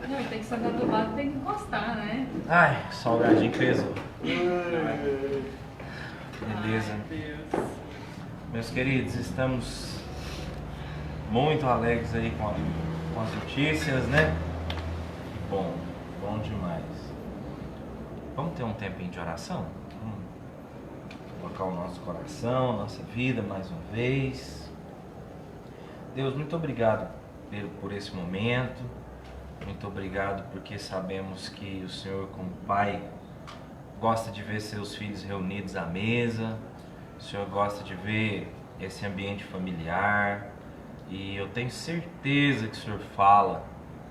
Não, tem que ser do lado, tem que encostar, né? Ai, salgadinho pesou. Beleza. Meus queridos, estamos muito alegres aí com as notícias, né? Bom demais. Vamos ter um tempinho de oração? Colocar o nosso coração, nossa vida mais uma vez. Deus, muito obrigado por esse momento. Muito obrigado porque sabemos que o Senhor, como Pai, gosta de ver seus filhos reunidos à mesa. O Senhor gosta de ver esse ambiente familiar. E eu tenho certeza que o Senhor fala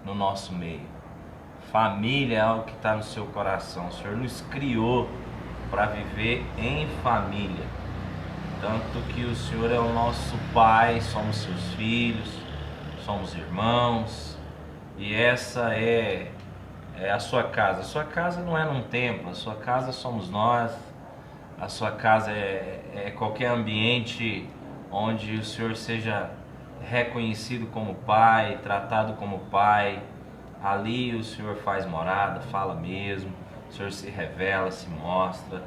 no nosso meio. Família é algo que está no seu coração. O Senhor nos criou para viver em família. Tanto que o Senhor é o nosso Pai, somos seus filhos, somos irmãos. E essa é a sua casa. A sua casa não é num templo, a sua casa somos nós. A sua casa é qualquer ambiente onde o Senhor seja reconhecido como Pai, tratado como Pai. Ali o Senhor faz morada, fala mesmo, o Senhor se revela, se mostra.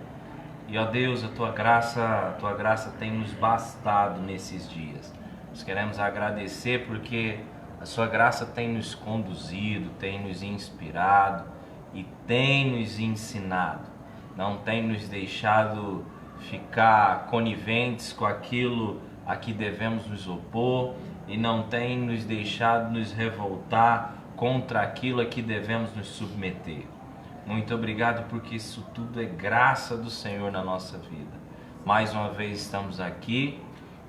E ó Deus, a tua graça tem nos bastado nesses dias. Nós queremos agradecer porque a sua graça tem nos conduzido, tem nos inspirado e tem nos ensinado. Não tem nos deixado ficar coniventes com aquilo a que devemos nos opor e não tem nos deixado nos revoltar contra aquilo a que devemos nos submeter. Muito obrigado porque isso tudo é graça do Senhor na nossa vida. Mais uma vez estamos aqui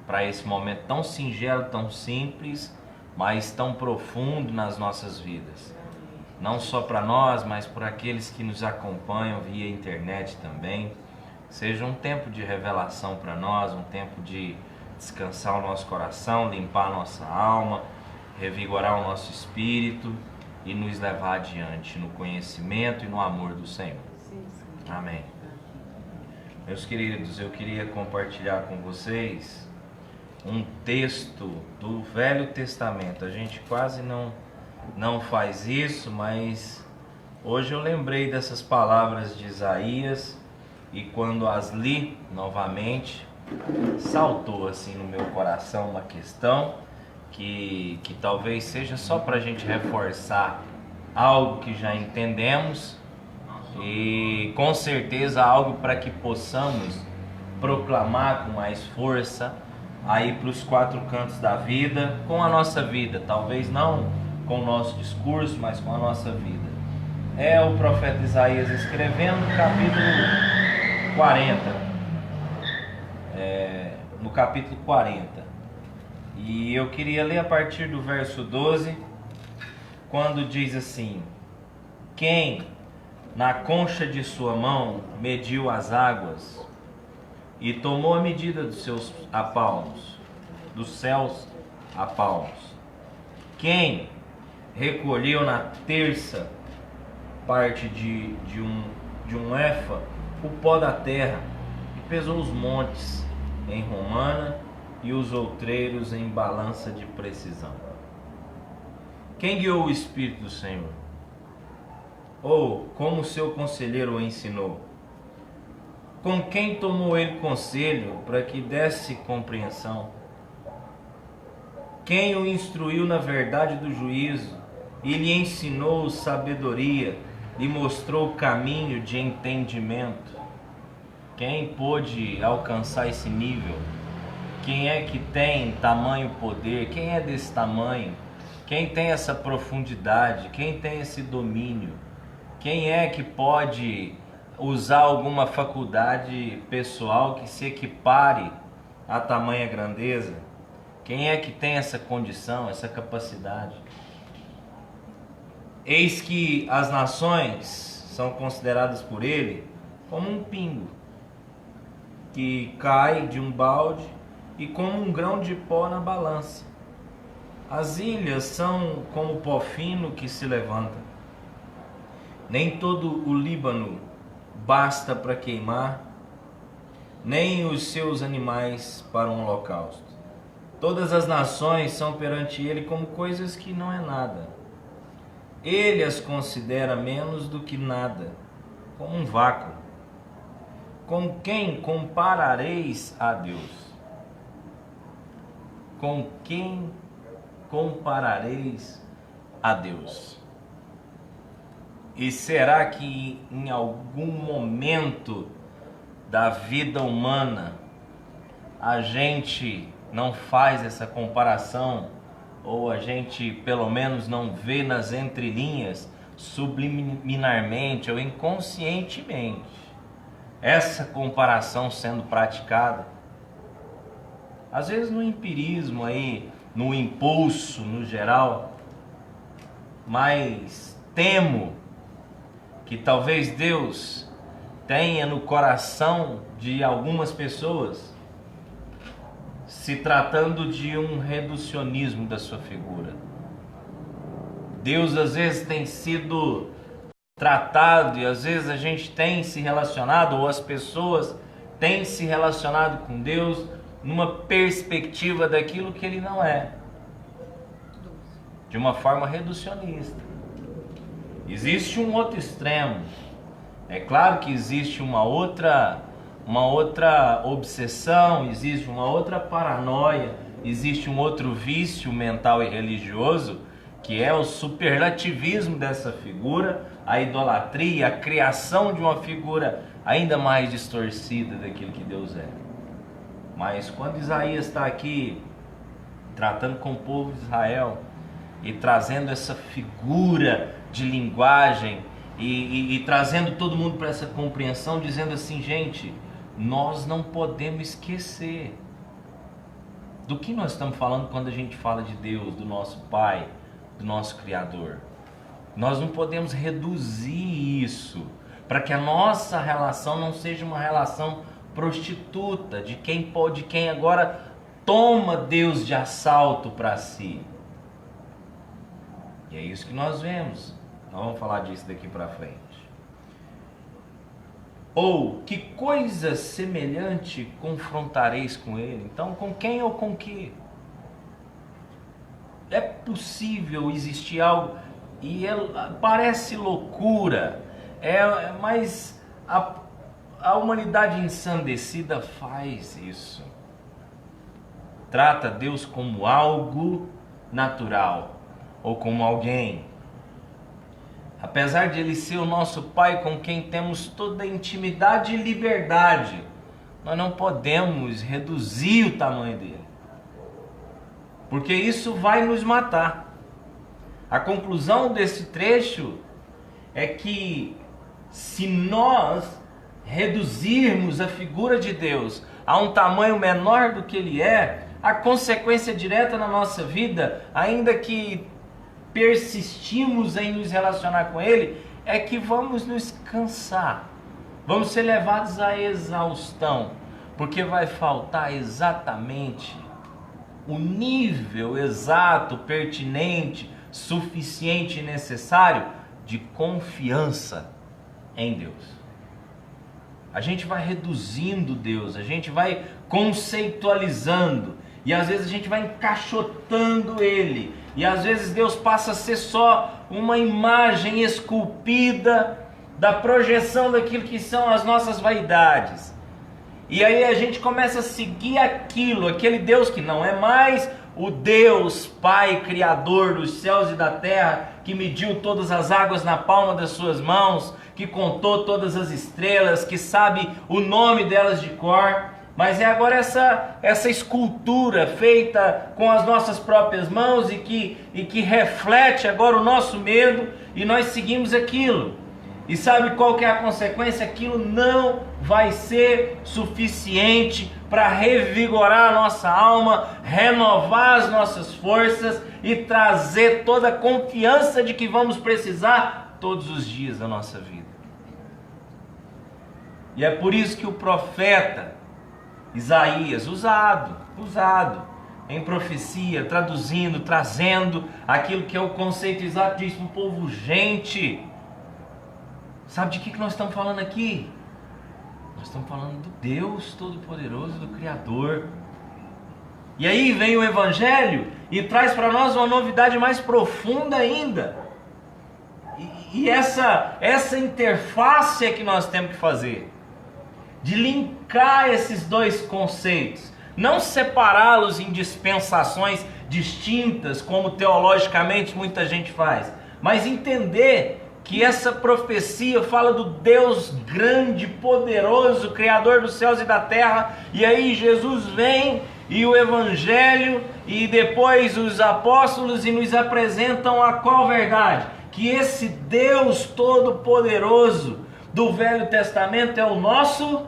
para esse momento tão singelo, tão simples, mas tão profundo nas nossas vidas. Não só para nós, mas por aqueles que nos acompanham via internet também. Seja um tempo de revelação para nós, um tempo de descansar o nosso coração, limpar a nossa alma, revigorar o nosso espírito e nos levar adiante no conhecimento e no amor do Senhor. Amém. Meus queridos, eu queria compartilhar com vocês um texto do Velho Testamento. A gente quase não faz isso, mas hoje eu lembrei dessas palavras de Isaías e quando as li novamente, saltou assim no meu coração uma questão que talvez seja só para a gente reforçar algo que já entendemos e com certeza algo para que possamos proclamar com mais força aí para os quatro cantos da vida, com a nossa vida, talvez não com o nosso discurso, mas com a nossa vida. É o profeta Isaías escrevendo no capítulo 40. No capítulo 40. E eu queria ler a partir do verso 12, quando diz assim: quem na concha de sua mão mediu as águas e tomou a medida dos seus apalmos, dos céus a palmos? Quem recolheu na terça parte de um éfa o pó da terra e pesou os montes em romana e os outreiros em balança de precisão? Quem guiou o Espírito do Senhor? Ou como seu conselheiro o ensinou? Com quem tomou ele conselho para que desse compreensão? Quem o instruiu na verdade do juízo e lhe ensinou sabedoria, lhe mostrou o caminho de entendimento? Quem pôde alcançar esse nível? Quem é que tem tamanho poder? Quem é desse tamanho? Quem tem essa profundidade? Quem tem esse domínio? Quem é que pode usar alguma faculdade pessoal que se equipare a tamanha grandeza? Quem é que tem essa condição, essa capacidade? Eis que as nações são consideradas por ele como um pingo que cai de um balde e como um grão de pó na balança. As ilhas são como pó fino que se levanta. Nem todo o Líbano basta para queimar, nem os seus animais para um holocausto. Todas as nações são perante ele como coisas que não é nada. Ele as considera menos do que nada, como um vácuo. Com quem comparareis a Deus? Com quem comparareis a Deus? E será que em algum momento da vida humana a gente não faz essa comparação, ou a gente pelo menos não vê nas entrelinhas, subliminarmente ou inconscientemente, essa comparação sendo praticada? Às vezes no empirismo aí, no impulso no geral, mas temo que talvez Deus tenha no coração de algumas pessoas, se tratando de um reducionismo da sua figura. Deus às vezes tem sido tratado, e às vezes a gente tem se relacionado, ou as pessoas têm se relacionado com Deus numa perspectiva daquilo que Ele não é, de uma forma reducionista. Existe um outro extremo. É claro que existe uma outra obsessão, existe uma outra paranoia, existe um outro vício mental e religioso, que é o superlativismo dessa figura, a idolatria, a criação de uma figura ainda mais distorcida daquilo que Deus é. Mas quando Isaías está aqui tratando com o povo de Israel e trazendo essa figura de linguagem e trazendo todo mundo para essa compreensão, dizendo assim: gente, nós não podemos esquecer do que nós estamos falando quando a gente fala de Deus, do nosso Pai, do nosso Criador. Nós não podemos reduzir isso para que a nossa relação não seja uma relação prostituta, de quem agora toma Deus de assalto para si. E é isso que nós vemos. Nós vamos falar disso daqui para frente. Ou que coisa semelhante confrontareis com ele? Então, com quem ou com que? É possível existir algo, e parece loucura, mas a humanidade ensandecida faz isso. Trata Deus como algo natural, ou como alguém. Apesar de Ele ser o nosso Pai, com quem temos toda a intimidade e liberdade, nós não podemos reduzir o tamanho dele, porque isso vai nos matar. A conclusão desse trecho é que se nós reduzirmos a figura de Deus a um tamanho menor do que Ele é, a consequência direta na nossa vida, ainda que persistimos em nos relacionar com Ele, é que vamos nos cansar, vamos ser levados à exaustão, porque vai faltar exatamente o nível exato, pertinente, suficiente e necessário de confiança em Deus. A gente vai reduzindo Deus, a gente vai conceitualizando, e às vezes a gente vai encaixotando Ele, e às vezes Deus passa a ser só uma imagem esculpida da projeção daquilo que são as nossas vaidades. E aí a gente começa a seguir aquele Deus que não é mais o Deus Pai, Criador dos céus e da terra, que mediu todas as águas na palma das suas mãos, que contou todas as estrelas, que sabe o nome delas de cor. Mas é agora essa escultura feita com as nossas próprias mãos e que reflete agora o nosso medo, e nós seguimos aquilo. E sabe qual que é a consequência? Aquilo não vai ser suficiente para revigorar a nossa alma, renovar as nossas forças e trazer toda a confiança de que vamos precisar todos os dias da nossa vida. E é por isso que o profeta Isaías, usado em profecia, traduzindo, trazendo aquilo que é o conceito exato, diz para o povo: gente, sabe de que nós estamos falando aqui? Nós Nós estamos falando do Deus Todo-Poderoso, do Criador. E aí vem o Evangelho e traz para nós uma novidade mais profunda ainda. E essa interface é que nós temos que fazer. De linkar esses dois conceitos. Não separá-los em dispensações distintas, como teologicamente muita gente faz. Mas entender que essa profecia fala do Deus grande, poderoso, Criador dos céus e da terra. E aí Jesus vem e o Evangelho e depois os apóstolos e nos apresentam a qual verdade? Que esse Deus todo-poderoso do Velho Testamento é o nosso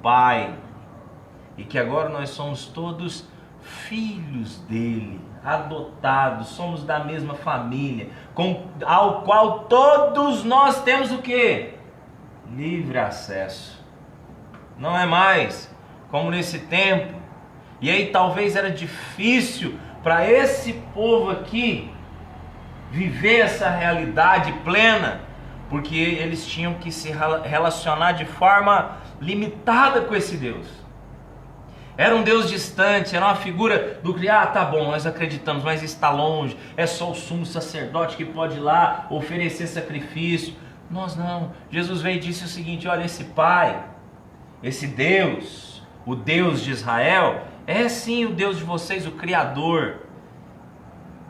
Pai. E que agora nós somos todos filhos dele, adotados, somos da mesma família, ao qual todos nós temos o quê? Livre acesso. Não é mais como nesse tempo. E aí talvez era difícil para esse povo aqui viver essa realidade plena, porque eles tinham que se relacionar de forma limitada com esse Deus. Era um Deus distante, era uma figura do que, tá bom, nós acreditamos, mas está longe, é só o sumo sacerdote que pode ir lá oferecer sacrifício. Nós não. Jesus veio e disse o seguinte: olha, esse Pai, esse Deus, o Deus de Israel, é sim o Deus de vocês, o Criador.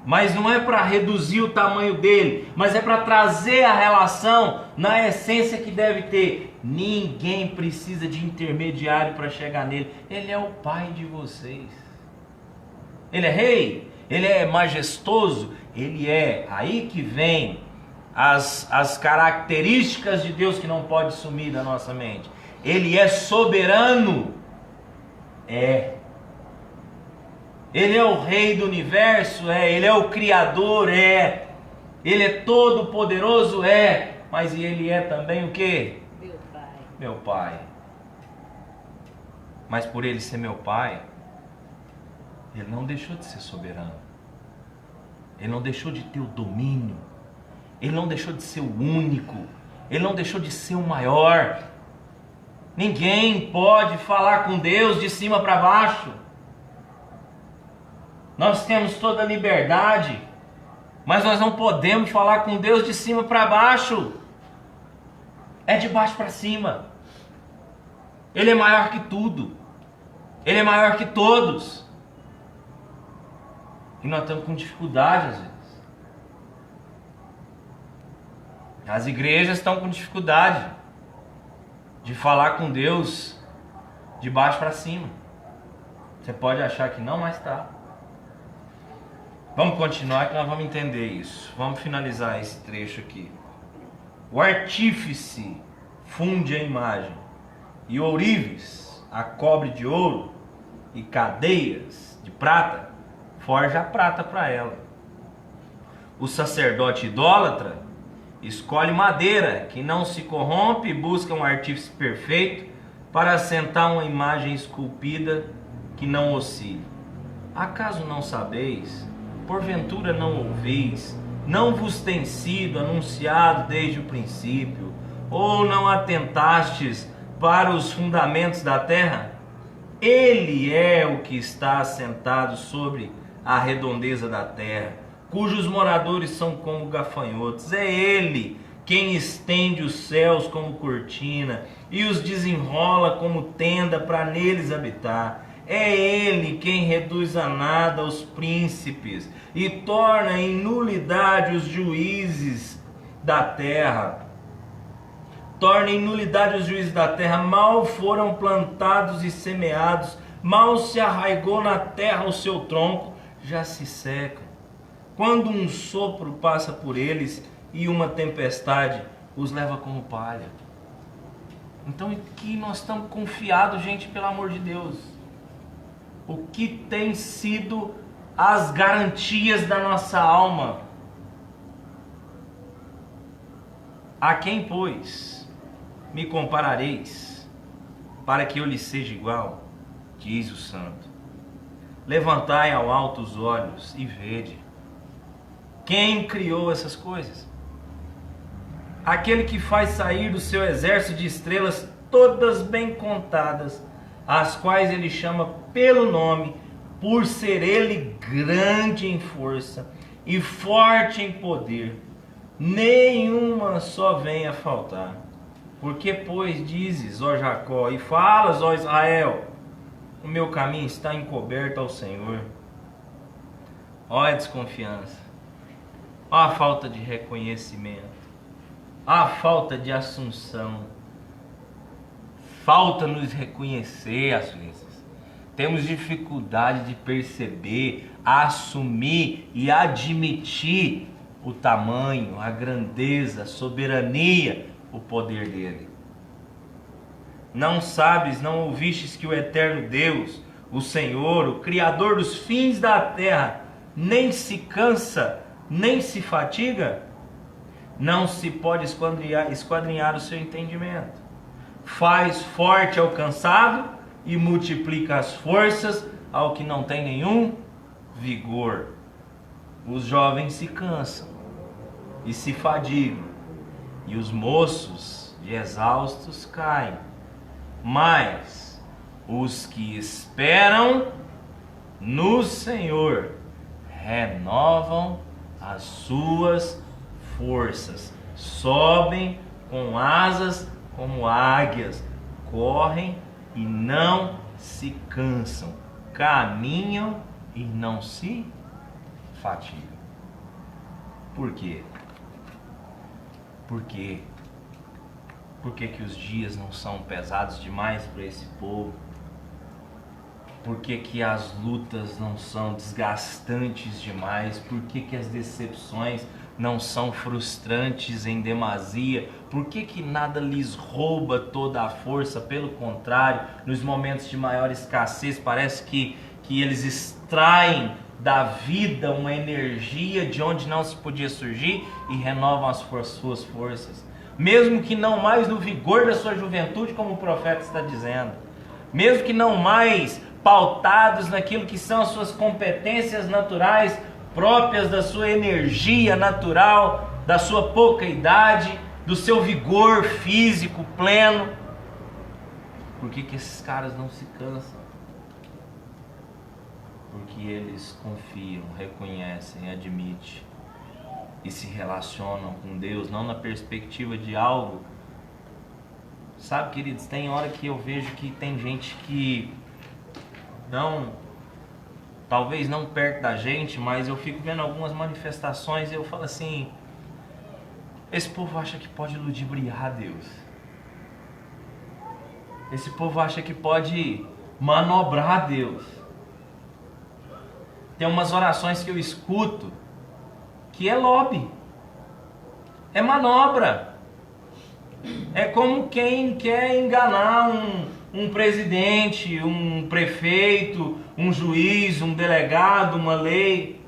Mas não é para reduzir o tamanho dele, mas é para trazer a relação na essência que deve ter. Ninguém precisa de intermediário para chegar nele. Ele é o Pai de vocês. Ele é rei, ele é majestoso, ele é. Aí que vem as características de Deus que não pode sumir da nossa mente. Ele é soberano. Ele é o rei do universo, ele é o criador, ele é todo poderoso, mas ele é também o quê? Meu pai. Mas por ele ser meu pai, ele não deixou de ser soberano. Ele não deixou de ter o domínio. Ele não deixou de ser o único. Ele não deixou de ser o maior. Ninguém pode falar com Deus de cima para baixo. Nós temos toda a liberdade, mas nós não podemos falar com Deus de cima para baixo. É de baixo para cima. Ele é maior que tudo. Ele é maior que todos. E nós estamos com dificuldade às vezes. As igrejas estão com dificuldade de falar com Deus de baixo para cima. Você pode achar que não, mas está. Vamos continuar que nós vamos entender isso. Vamos finalizar esse trecho aqui. O artífice funde a imagem, e ourives a cobre de ouro, e cadeias de prata forja a prata para ela. O sacerdote idólatra escolhe madeira que não se corrompe e busca um artífice perfeito para assentar uma imagem esculpida que não oscile. Acaso não sabeis? Porventura não ouvis? Não vos tem sido anunciado desde o princípio? Ou não atentastes para os fundamentos da terra? Ele é o que está assentado sobre a redondeza da terra, cujos moradores são como gafanhotos. É ele quem estende os céus como cortina e os desenrola como tenda para neles habitar. É ele quem reduz a nada os príncipes e torna em nulidade os juízes da terra. Torna em nulidade os juízes da terra. Mal foram plantados e semeados, mal se arraigou na terra o seu tronco, já se seca. Quando um sopro passa por eles e uma tempestade os leva como palha. Então aqui nós estamos confiados, gente, pelo amor de Deus. O que tem sido as garantias da nossa alma? A quem, pois, me comparareis, para que eu lhe seja igual? Diz o santo. Levantai ao alto os olhos e vede. Quem criou essas coisas? Aquele que faz sair do seu exército de estrelas todas bem contadas, as quais ele chama pelo nome, por ser ele grande em força e forte em poder, nenhuma só venha faltar. Porque, pois, dizes, ó Jacó, e falas, ó Israel, o meu caminho está encoberto ao Senhor. Ó a desconfiança, ó a falta de reconhecimento, ó a falta de assunção. Falta nos reconhecer às vezes. Temos dificuldade de perceber, assumir e admitir o tamanho, a grandeza, a soberania, o poder dele. Não sabes, não ouvistes que o eterno Deus, o Senhor, o Criador dos fins da terra, nem se cansa, nem se fatiga? Não se pode esquadrinhar o seu entendimento. Faz forte ao cansado e multiplica as forças ao que não tem nenhum vigor. Os jovens se cansam e se fadigam, e os moços de exaustos caem. Mas os que esperam no Senhor renovam as suas forças, sobem com asas como águias, correm e não se cansam, caminham e não se fatigam. Por quê? Por quê? Por que que os dias não são pesados demais para esse povo? Por que que as lutas não são desgastantes demais? Por que que as decepções não são frustrantes em demasia? Por que que nada lhes rouba toda a força? Pelo contrário, nos momentos de maior escassez, parece que eles extraem da vida uma energia de onde não se podia surgir e renovam as suas forças. Mesmo que não mais no vigor da sua juventude, como o profeta está dizendo. Mesmo que não mais pautados naquilo que são as suas competências naturais, próprias da sua energia natural, da sua pouca idade, do seu vigor físico pleno. Por que que esses caras não se cansam? Porque eles confiam, reconhecem, admitem e se relacionam com Deus, não na perspectiva de algo. Sabe, queridos, tem hora que eu vejo que tem gente que não, talvez não perto da gente, mas eu fico vendo algumas manifestações e eu falo assim, esse povo acha que pode ludibriar Deus. Esse povo acha que pode manobrar Deus. Tem umas orações que eu escuto que é lobby, é manobra. É como quem quer enganar um presidente, um prefeito, um juiz, um delegado, uma lei.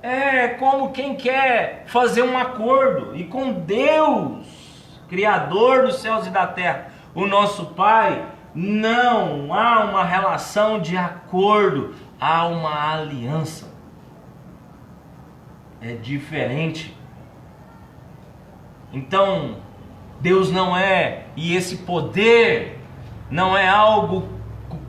É como quem quer fazer um acordo. E com Deus, Criador dos céus e da terra, o nosso Pai, não há uma relação de acordo, há uma aliança. É diferente. Então, Deus não é, e esse poder não é algo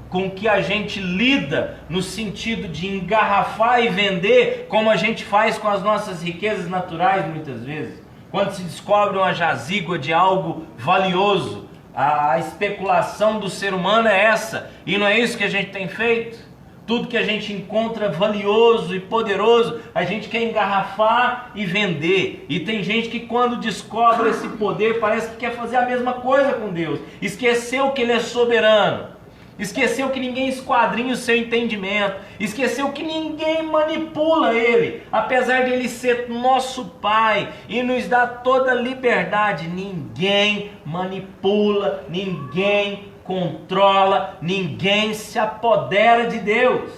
com que a gente lida no sentido de engarrafar e vender, como a gente faz com as nossas riquezas naturais muitas vezes. Quando se descobre uma jazígua de algo valioso, a especulação do ser humano é essa, e não é isso que a gente tem feito? Tudo que a gente encontra valioso e poderoso, a gente quer engarrafar e vender. E tem gente que quando descobre esse poder, parece que quer fazer a mesma coisa com Deus. Esqueceu que Ele é soberano. Esqueceu que ninguém esquadrinha o seu entendimento. Esqueceu que ninguém manipula Ele. Apesar de Ele ser nosso Pai e nos dar toda a liberdade, ninguém manipula, ninguém controla, ninguém se apodera de Deus.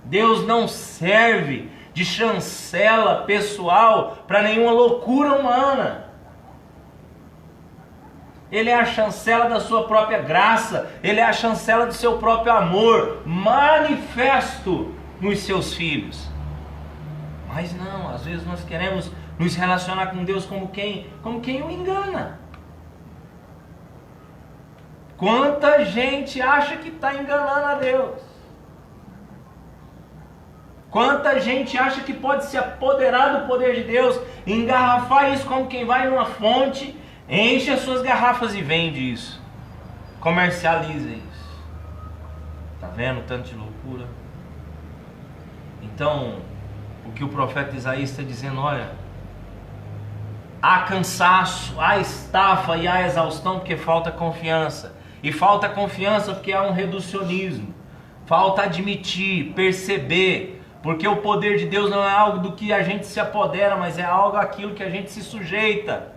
Deus não serve de chancela pessoal para nenhuma loucura humana. Ele é a chancela da sua própria graça, Ele é a chancela do seu próprio amor, manifesto nos seus filhos. Mas não, às vezes nós queremos nos relacionar com Deus como quem o engana. Quanta gente acha que está enganando a Deus? Quanta gente acha que pode se apoderar do poder de Deus, engarrafar isso como quem vai numa fonte, enche as suas garrafas e vende isso, comercializa isso. Está vendo tanto de loucura? Então, o que o profeta Isaías está dizendo, olha, há cansaço, há estafa e há exaustão porque falta confiança. E falta confiança porque há um reducionismo. Falta admitir, perceber, porque o poder de Deus não é algo do que a gente se apodera, mas é algo aquilo que a gente se sujeita.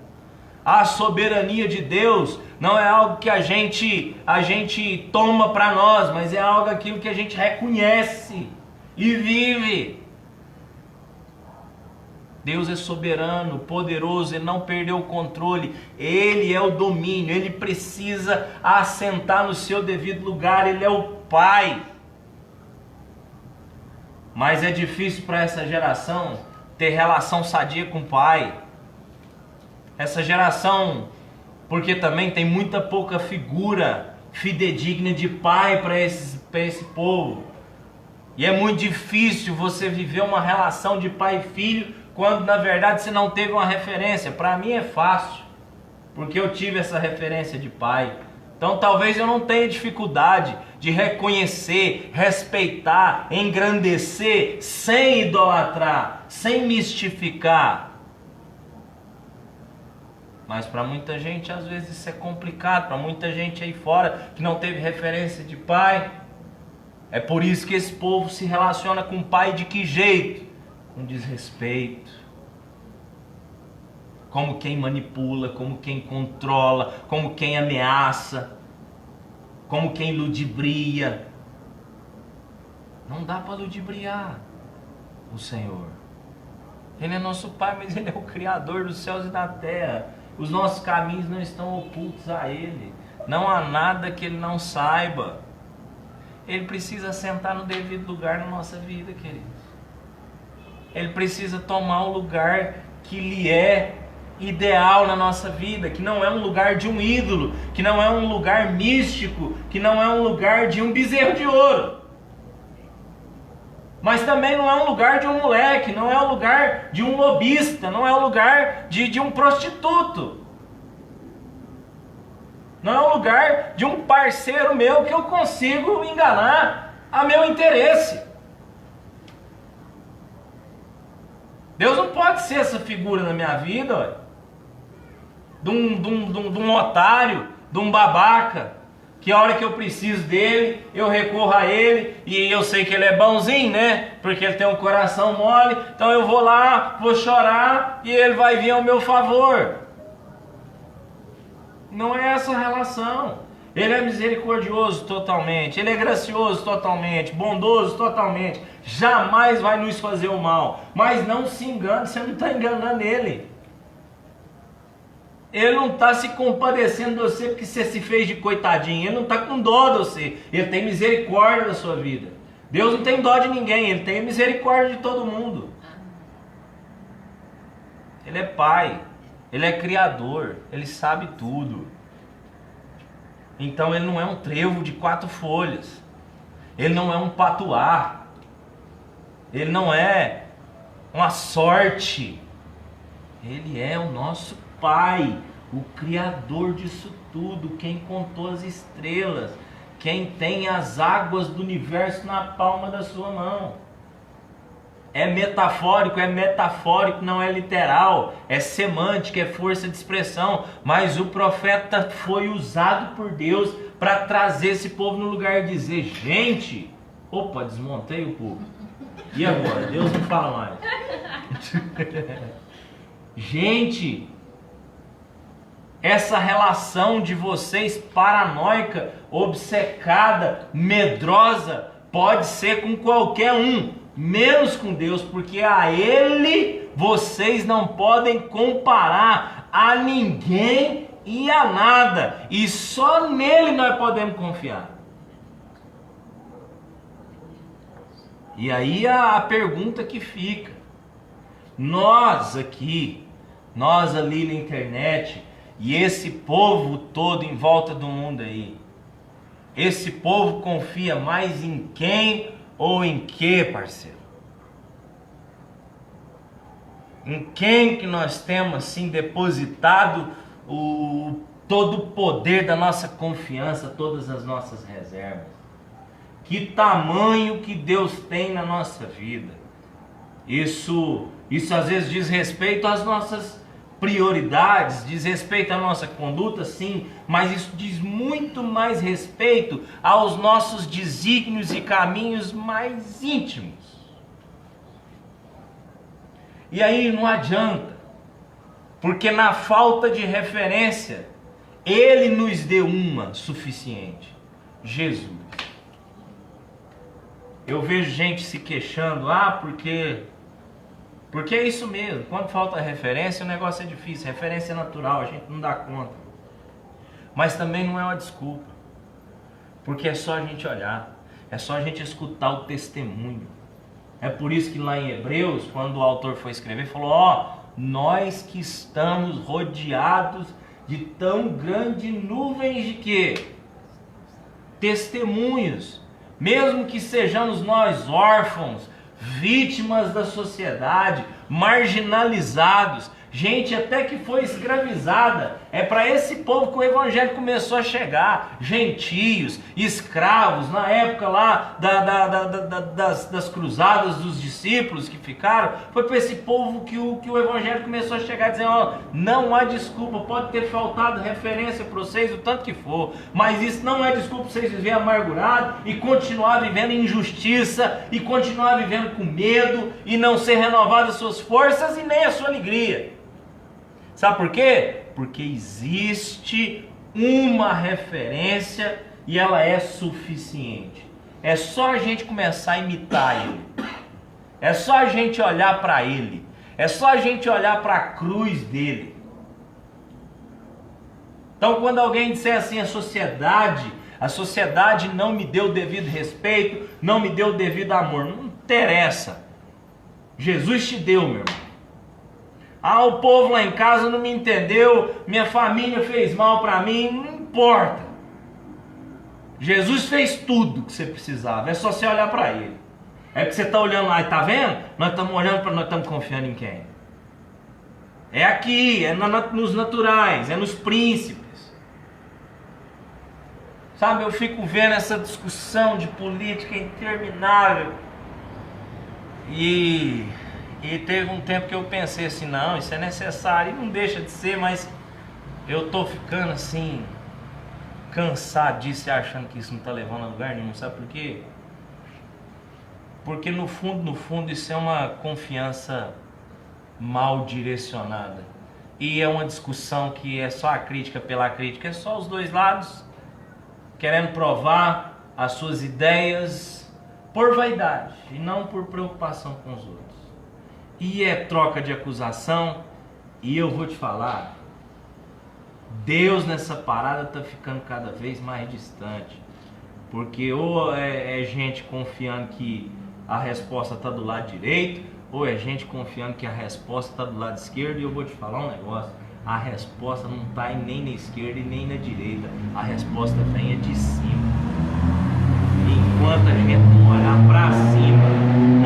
A soberania de Deus não é algo que a gente toma para nós, mas é algo aquilo que a gente reconhece e vive. Deus é soberano, poderoso, Ele não perdeu o controle, Ele é o domínio, Ele precisa assentar no seu devido lugar, Ele é o Pai. Mas é difícil para essa geração ter relação sadia com o Pai. Essa geração, porque também tem muita pouca figura fidedigna de pai para esse povo. E é muito difícil você viver uma relação de pai e filho quando na verdade você não teve uma referência. Para mim é fácil, porque eu tive essa referência de pai. Então talvez eu não tenha dificuldade de reconhecer, respeitar, engrandecer, sem idolatrar, sem mistificar. Mas para muita gente às vezes isso é complicado, para muita gente aí fora que não teve referência de pai. É por isso que esse povo se relaciona com o pai de que jeito? Com desrespeito, como quem manipula, como quem controla, como quem ameaça, como quem ludibria. Não dá para ludibriar o Senhor. Ele é nosso Pai, mas Ele é o Criador dos céus e da terra. Os nossos caminhos não estão ocultos a Ele. Não há nada que Ele não saiba. Ele precisa sentar no devido lugar na nossa vida, queridos. Ele precisa tomar o lugar que lhe é ideal na nossa vida, que não é um lugar de um ídolo, que não é um lugar místico, que não é um lugar de um bezerro de ouro. Mas também não é um lugar de um moleque, não é um lugar de um lobista, não é um lugar de um prostituto. Não é um lugar de um parceiro meu que eu consigo enganar a meu interesse. Deus não pode ser essa figura na minha vida, olha, de um otário, de um babaca, que a hora que eu preciso dele, eu recorro a ele, e eu sei que ele é bonzinho, né? Porque ele tem um coração mole, então eu vou lá, vou chorar, e ele vai vir ao meu favor. Não é essa a relação. Ele é misericordioso totalmente, Ele é gracioso totalmente, bondoso totalmente, jamais vai nos fazer o mal. Mas não se engane, você não está enganando Ele. Ele não está se compadecendo de você porque você se fez de coitadinho. Ele não está com dó de você, Ele tem misericórdia da sua vida. Deus não tem dó de ninguém, Ele tem misericórdia de todo mundo. Ele é Pai, Ele é Criador, Ele sabe tudo. Então Ele não é um trevo de 4 folhas, Ele não é um patuá, Ele não é uma sorte, Ele é o nosso Pai, o Criador disso tudo, quem contou as estrelas, quem tem as águas do universo na palma da sua mão. É metafórico, não é literal, é semântica, é força de expressão, mas o profeta foi usado por Deus para trazer esse povo no lugar e dizer, gente, opa, desmontei o povo, e agora? Deus não fala mais. Gente, essa relação de vocês paranoica, obcecada, medrosa, pode ser com qualquer um, menos com Deus, porque a Ele vocês não podem comparar a ninguém e a nada, e só nele nós podemos confiar. E aí a pergunta que fica: nós aqui, nós ali na internet, e esse povo todo em volta do mundo aí, esse povo confia mais em quem ou em que, parceiro? Em quem que nós temos assim depositado todo o poder da nossa confiança, todas as nossas reservas? Que tamanho que Deus tem na nossa vida? Isso às vezes diz respeito às nossas prioridades, diz respeito à nossa conduta, sim, mas isso diz muito mais respeito aos nossos desígnios e caminhos mais íntimos. E aí não adianta, porque na falta de referência, Ele nos deu uma suficiente: Jesus. Eu vejo gente se queixando, porque é isso mesmo, quando falta referência o negócio é difícil, referência é natural, a gente não dá conta. Mas também não é uma desculpa, porque é só a gente olhar, é só a gente escutar o testemunho. É por isso que lá em Hebreus, quando o autor foi escrever, falou: nós que estamos rodeados de tão grande nuvens de quê? Testemunhos. Mesmo que sejamos nós órfãos, vítimas da sociedade, marginalizados, gente até que foi escravizada, é para esse povo que o evangelho começou a chegar, gentios, escravos, na época lá das cruzadas dos discípulos que ficaram, foi para esse povo que o evangelho começou a chegar, dizendo: não há desculpa, pode ter faltado referência para vocês o tanto que for, mas isso não é desculpa para vocês viverem amargurados e continuar vivendo em injustiça, e continuar vivendo com medo, e não ser renovadas suas forças e nem a sua alegria. Sabe por quê? Porque existe uma referência e ela é suficiente. É só a gente começar a imitar Ele. É só a gente olhar para Ele. É só a gente olhar para a cruz dele. Então quando alguém disser assim, a sociedade não me deu o devido respeito, não me deu o devido amor, não interessa. Jesus te deu, meu irmão. O povo lá em casa não me entendeu, minha família fez mal para mim, não importa. Jesus fez tudo que você precisava, é só você olhar para Ele. É que você está olhando lá e está vendo? Nós estamos olhando para nós estamos confiando em quem? É aqui, é nos naturais, é nos príncipes. Sabe, eu fico vendo essa discussão de política interminável. E teve um tempo que eu pensei assim, não, isso é necessário, e não deixa de ser, mas eu tô ficando assim, cansado disso e achando que isso não está levando a lugar nenhum. Sabe por quê? Porque no fundo isso é uma confiança mal direcionada. E é uma discussão que é só a crítica pela crítica, é só os dois lados querendo provar as suas ideias por vaidade e não por preocupação com os outros. E é troca de acusação, e eu vou te falar, Deus nessa parada está ficando cada vez mais distante, porque ou é gente confiando que a resposta está do lado direito, ou é gente confiando que a resposta está do lado esquerdo. E eu vou te falar um negócio, a resposta não está nem na esquerda e nem na direita, a resposta vem de cima. Enquanto a gente não olhar para cima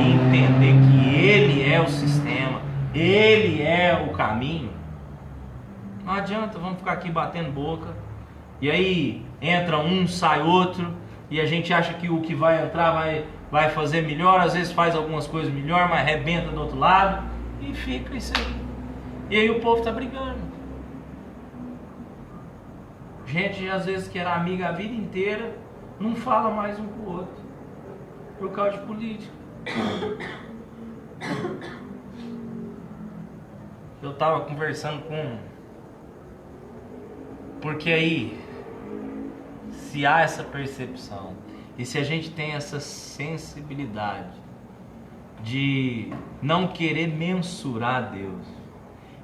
e entender que Ele é o sistema, Ele é o caminho, não adianta, vamos ficar aqui batendo boca, e aí entra um, sai outro, e a gente acha que o que vai entrar vai fazer melhor, às vezes faz algumas coisas melhor, mas arrebenta do outro lado, e fica isso aí. E aí o povo está brigando. Gente, às vezes que era amiga a vida inteira, não fala mais um com o outro, por causa de política. Eu estava conversando porque aí, se há essa percepção, e se a gente tem essa sensibilidade de não querer mensurar Deus,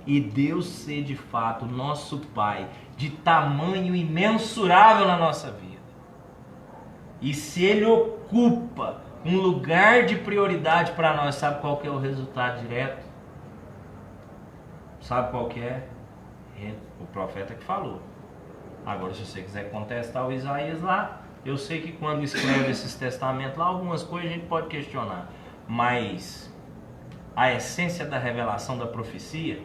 e Deus ser de fato nosso Pai, de tamanho imensurável na nossa vida, e se Ele ocupa um lugar de prioridade para nós, sabe qual que é o resultado direto? Sabe qual que é? O profeta que falou. Agora, se você quiser contestar o Isaías lá, eu sei que quando escreve esses testamentos lá, algumas coisas a gente pode questionar. Mas a essência da revelação da profecia,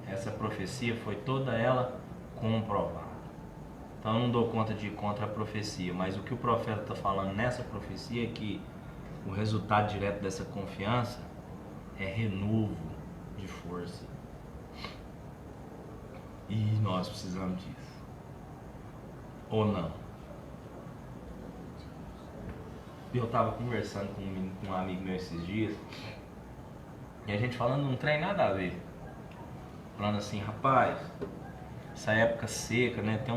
essa profecia foi toda ela comprovada. Então eu não dou conta de ir contra a profecia, mas o que o profeta está falando nessa profecia é que o resultado direto dessa confiança é renovo de força. E nós precisamos disso. Ou não? Eu estava conversando com um amigo meu esses dias, e a gente falando não tem nada a ver. Falando assim, rapaz, essa época seca, né? Tem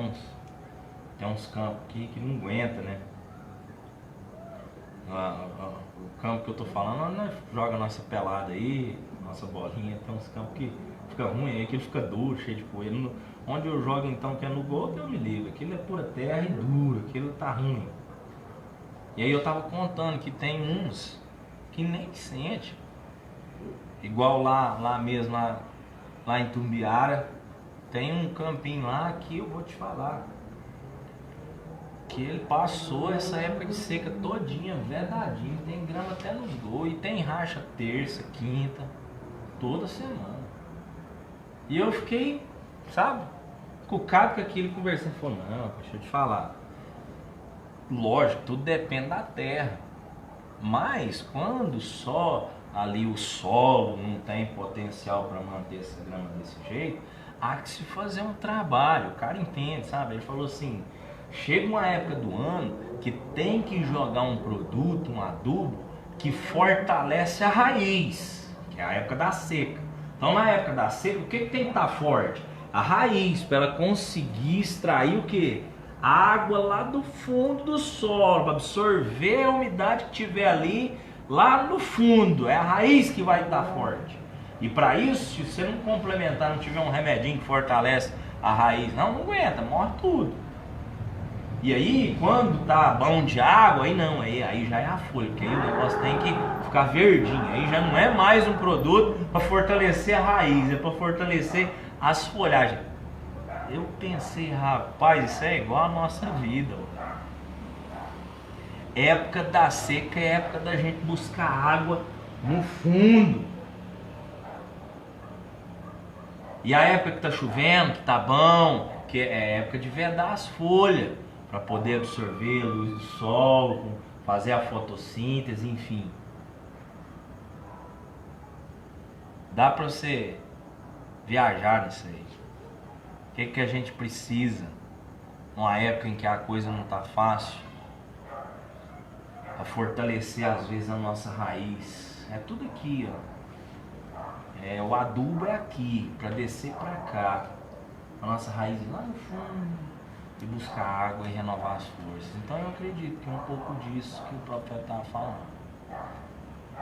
uns campos aqui que não aguenta, né? O campo que eu tô falando, nós joga nossa pelada aí, nossa bolinha, tem uns campos que fica ruim aí, que ele fica duro, cheio de poeira. Onde eu jogo então, que é no gol, eu me ligo. Aquilo é pura terra e duro, aquilo tá ruim. E aí eu tava contando que tem uns que nem sente. Igual lá mesmo, lá em Tumbiara, tem um campinho lá que eu vou te falar. Que ele passou essa época de seca todinha, vedadinho, tem grama até nos gols, e tem racha terça, quinta, toda semana. E eu fiquei, sabe, cucado com aquilo, conversando, falou, não, deixa eu te falar. Lógico, tudo depende da terra, mas quando só ali o solo não tem potencial para manter essa grama desse jeito, há que se fazer um trabalho, o cara entende, sabe? Ele falou assim, chega uma época do ano que tem que jogar um produto, um adubo, que fortalece a raiz, que é a época da seca. Então na época da seca, o que tem que estar forte? A raiz, para ela conseguir extrair o que? A água lá do fundo do solo, para absorver a umidade que tiver ali, lá no fundo. É a raiz que vai estar forte. E para isso, se você não complementar, não tiver um remedinho que fortalece a raiz, não aguenta, morre tudo. E aí, quando tá bom de água, aí não, aí já é a folha, porque aí o negócio tem que ficar verdinho. Aí já não é mais um produto para fortalecer a raiz, é para fortalecer as folhagens. Eu pensei, rapaz, isso é igual a nossa vida. Época da seca é época da gente buscar água no fundo. E a época que tá chovendo, que tá bom, que é época de vedar as folhas, para poder absorver a luz do sol, fazer a fotossíntese, enfim. Dá para você viajar nisso aí. O que a gente precisa numa época em que a coisa não tá fácil? Para fortalecer às vezes a nossa raiz. É tudo aqui, ó. O adubo é aqui, para descer para cá. A nossa raiz lá no fundo. E buscar água e renovar as forças. Então eu acredito que é um pouco disso que o profeta estava falando.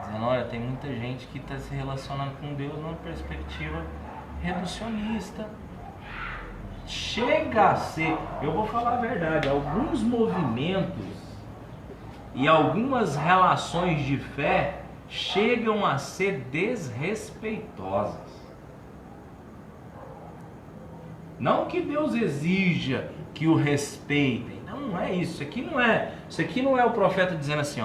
Dizendo, olha, tem muita gente que está se relacionando com Deus numa perspectiva reducionista. Chega a ser, eu vou falar a verdade, alguns movimentos e algumas relações de fé chegam a ser desrespeitosas. Não que Deus exija que o respeitem. Não é isso. Isso aqui não é o profeta dizendo assim,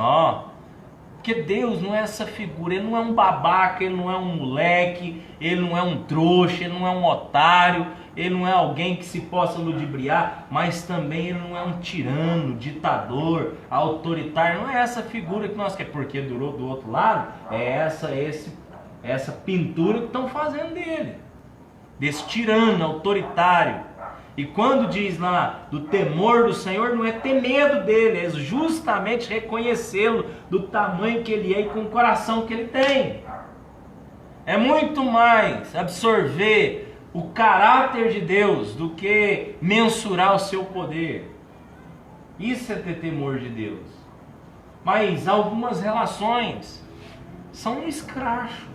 porque Deus não é essa figura, ele não é um babaca, ele não é um moleque, ele não é um trouxa, ele não é um otário, ele não é alguém que se possa ludibriar, mas também ele não é um tirano, ditador, autoritário. Não é essa figura que nós queremos, porque do outro lado é essa pintura que estão fazendo dele, desse tirano autoritário. E quando diz lá do temor do Senhor, não é ter medo dele, é justamente reconhecê-lo do tamanho que ele é e com o coração que ele tem. É muito mais absorver o caráter de Deus do que mensurar o seu poder. Isso é ter temor de Deus. Mas algumas relações são um escracho.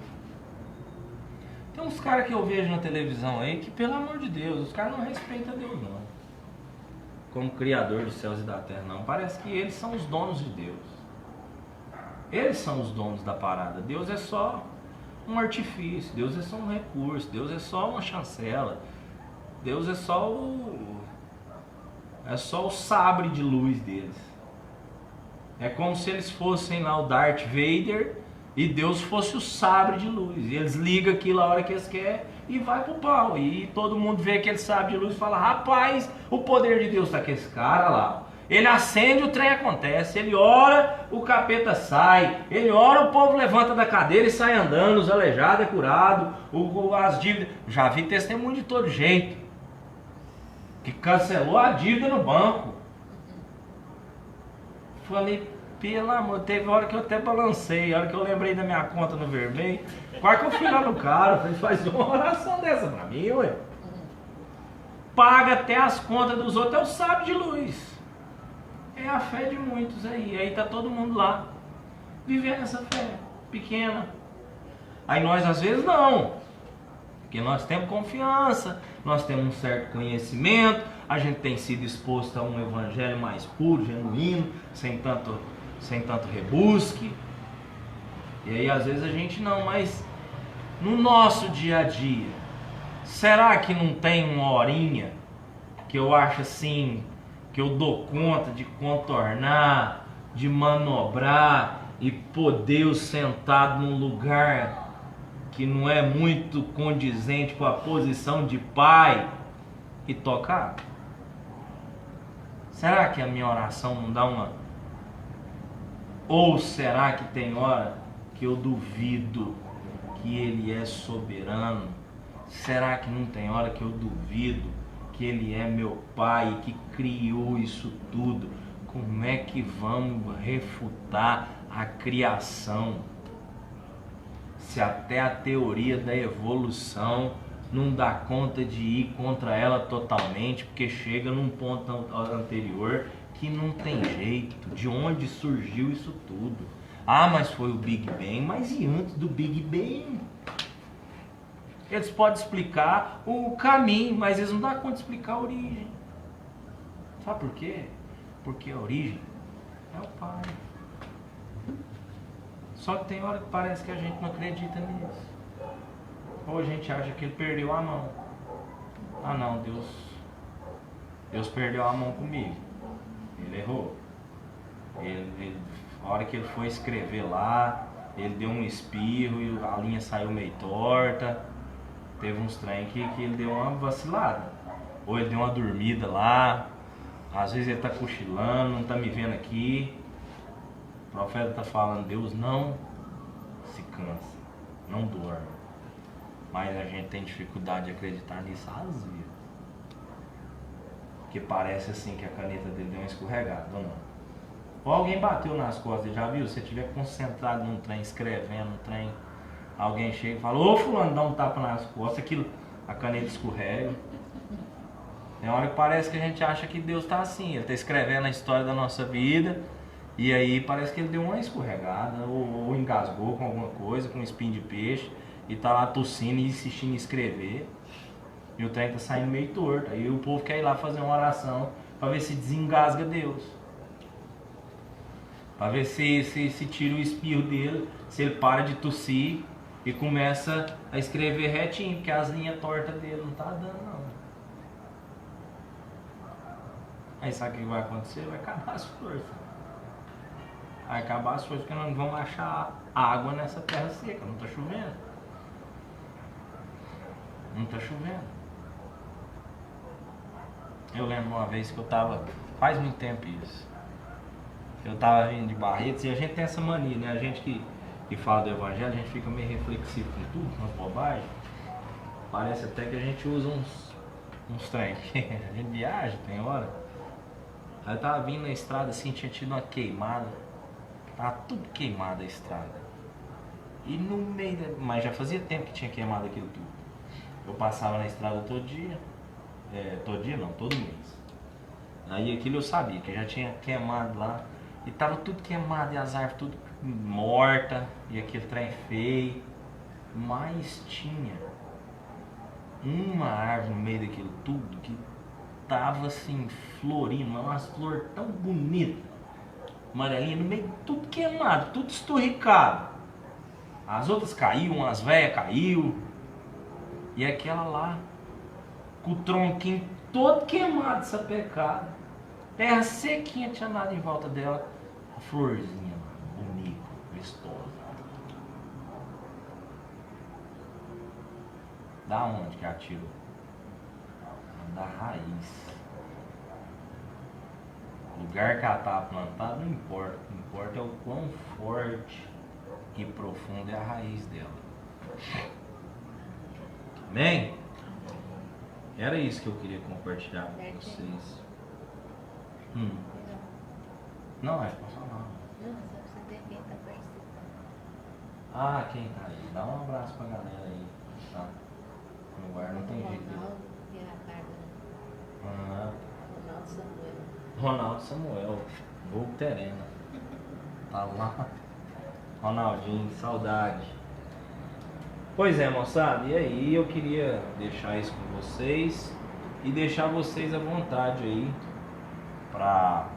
Tem uns caras que eu vejo na televisão aí que, pelo amor de Deus, os caras não respeitam Deus não, como Criador dos céus e da terra não. Parece que eles são os donos de Deus. Eles são os donos da parada. Deus é só um artifício, Deus é só um recurso, Deus é só uma chancela, Deus é só o sabre de luz deles. É como se eles fossem lá o Darth Vader e Deus fosse o sabre de luz. E eles ligam aquilo a hora que eles querem e vai pro pau. E todo mundo vê aquele sabre de luz e fala: rapaz, o poder de Deus está com esse cara lá. Ele acende, o trem acontece. Ele ora, o capeta sai. Ele ora, o povo levanta da cadeira e sai andando. Os aleijados é curado. As dívidas. Já vi testemunho de todo jeito. Que cancelou a dívida no banco. Falei, pelo amor, teve hora que eu até balancei. A hora que eu lembrei da minha conta no vermelho. Quase que eu fui lá no cara. Falei, faz uma oração dessa pra mim, ué. Paga até as contas dos outros. É o sábio de luz. É a fé de muitos aí. Aí tá todo mundo lá, vivendo essa fé pequena. Aí nós às vezes não. Porque nós temos confiança, nós temos um certo conhecimento, a gente tem sido exposto a um evangelho mais puro, genuíno, sem tanto rebusque. E aí às vezes a gente não, mas no nosso dia a dia, será que não tem uma horinha que eu acho assim, que eu dou conta de contornar, de manobrar e pôr Deus sentado num lugar que não é muito condizente com a posição de pai e tocar? Será que a minha oração não dá uma... Ou será que tem hora que eu duvido que Ele é soberano? Será que não tem hora que eu duvido que Ele é meu pai que criou isso tudo? Como é que vamos refutar a criação? Se até a teoria da evolução não dá conta de ir contra ela totalmente, porque chega num ponto anterior que não tem jeito. De onde surgiu isso tudo? Ah, mas foi o Big Bang. Mas e antes do Big Bang? Eles podem explicar o caminho, mas eles não dão conta de explicar a origem. Sabe por quê? Porque a origem é o Pai. Só que tem hora que parece que a gente não acredita nisso. Ou a gente acha que Ele perdeu a mão. Ah não, Deus perdeu a mão comigo. Ele errou. A hora que Ele foi escrever lá, Ele deu um espirro e a linha saiu meio torta. Teve uns trem que Ele deu uma vacilada. Ou Ele deu uma dormida lá. Às vezes Ele está cochilando, não está me vendo aqui. O profeta está falando, Deus não se cansa, não dorme. Mas a gente tem dificuldade de acreditar nisso às vezes. Porque parece assim que a caneta dele deu uma escorregada, ou não? Ou alguém bateu nas costas, já viu? Se você estiver concentrado num trem, escrevendo um trem, alguém chega e fala, ô fulano, dá um tapa nas costas, aquilo, a caneta escorrega. Tem hora que parece que a gente acha que Deus está assim, Ele está escrevendo a história da nossa vida. E aí parece que ele deu uma escorregada, ou engasgou com alguma coisa, com um espinho de peixe, e tá lá tossindo e insistindo em escrever. E o trem tá saindo meio torto. Aí o povo quer ir lá fazer uma oração para ver se desengasga Deus. Para ver se tira o espirro dele, se ele para de tossir e começa a escrever retinho, porque as linhas tortas dele não tá dando não. Aí sabe o que vai acontecer? Vai acabar as forças. Vai acabar as coisas porque nós não vamos achar água nessa terra seca, não está chovendo. Não está chovendo. Eu lembro uma vez que eu estava, faz muito tempo isso, eu estava vindo de Barretos e a gente tem essa mania, né? A gente que fala do evangelho, a gente fica meio reflexivo com tudo, com as bobagens. Parece até que a gente usa uns trem. A gente viaja, tem hora. Aí eu estava vindo na estrada assim, tinha tido uma queimada. Tava tudo queimado a estrada. E no meio mas já fazia tempo que tinha queimado aquilo tudo. Eu passava na estrada todo dia. Todo dia não, todo mês. Aí aquilo eu sabia, que já tinha queimado lá. E tava tudo queimado e as árvores tudo morta. E aquele trem feio. Mas tinha uma árvore no meio daquilo tudo que tava assim, florindo, mas umas flores tão bonitas. Amarelinha no meio, tudo queimado, tudo esturricado. As outras caiu, umas velhas caiu. E aquela lá, com o tronquinho todo queimado, essa pecada. Terra sequinha tinha nada em volta dela. A florzinha lá, bonita, vistosa. Da onde que ela tirou? Da raiz. O lugar que ela estava plantada não importa. O que importa é o quão forte e profunda é a raiz dela. Amém? Era isso que eu queria compartilhar com vocês. Não, posso falar. Não, só pra você ver quem tá participando. Ah, quem tá aí? Dá um abraço pra galera aí. Tá? No ar não tem jeito. Ronaldo e a Bárbara. Ah, Ronaldo Samuel. Ronaldo Samuel, vulgo Terena. Tá lá. Ronaldinho, saudade. Pois é, moçada, e aí eu queria deixar isso com vocês e deixar vocês à vontade aí pra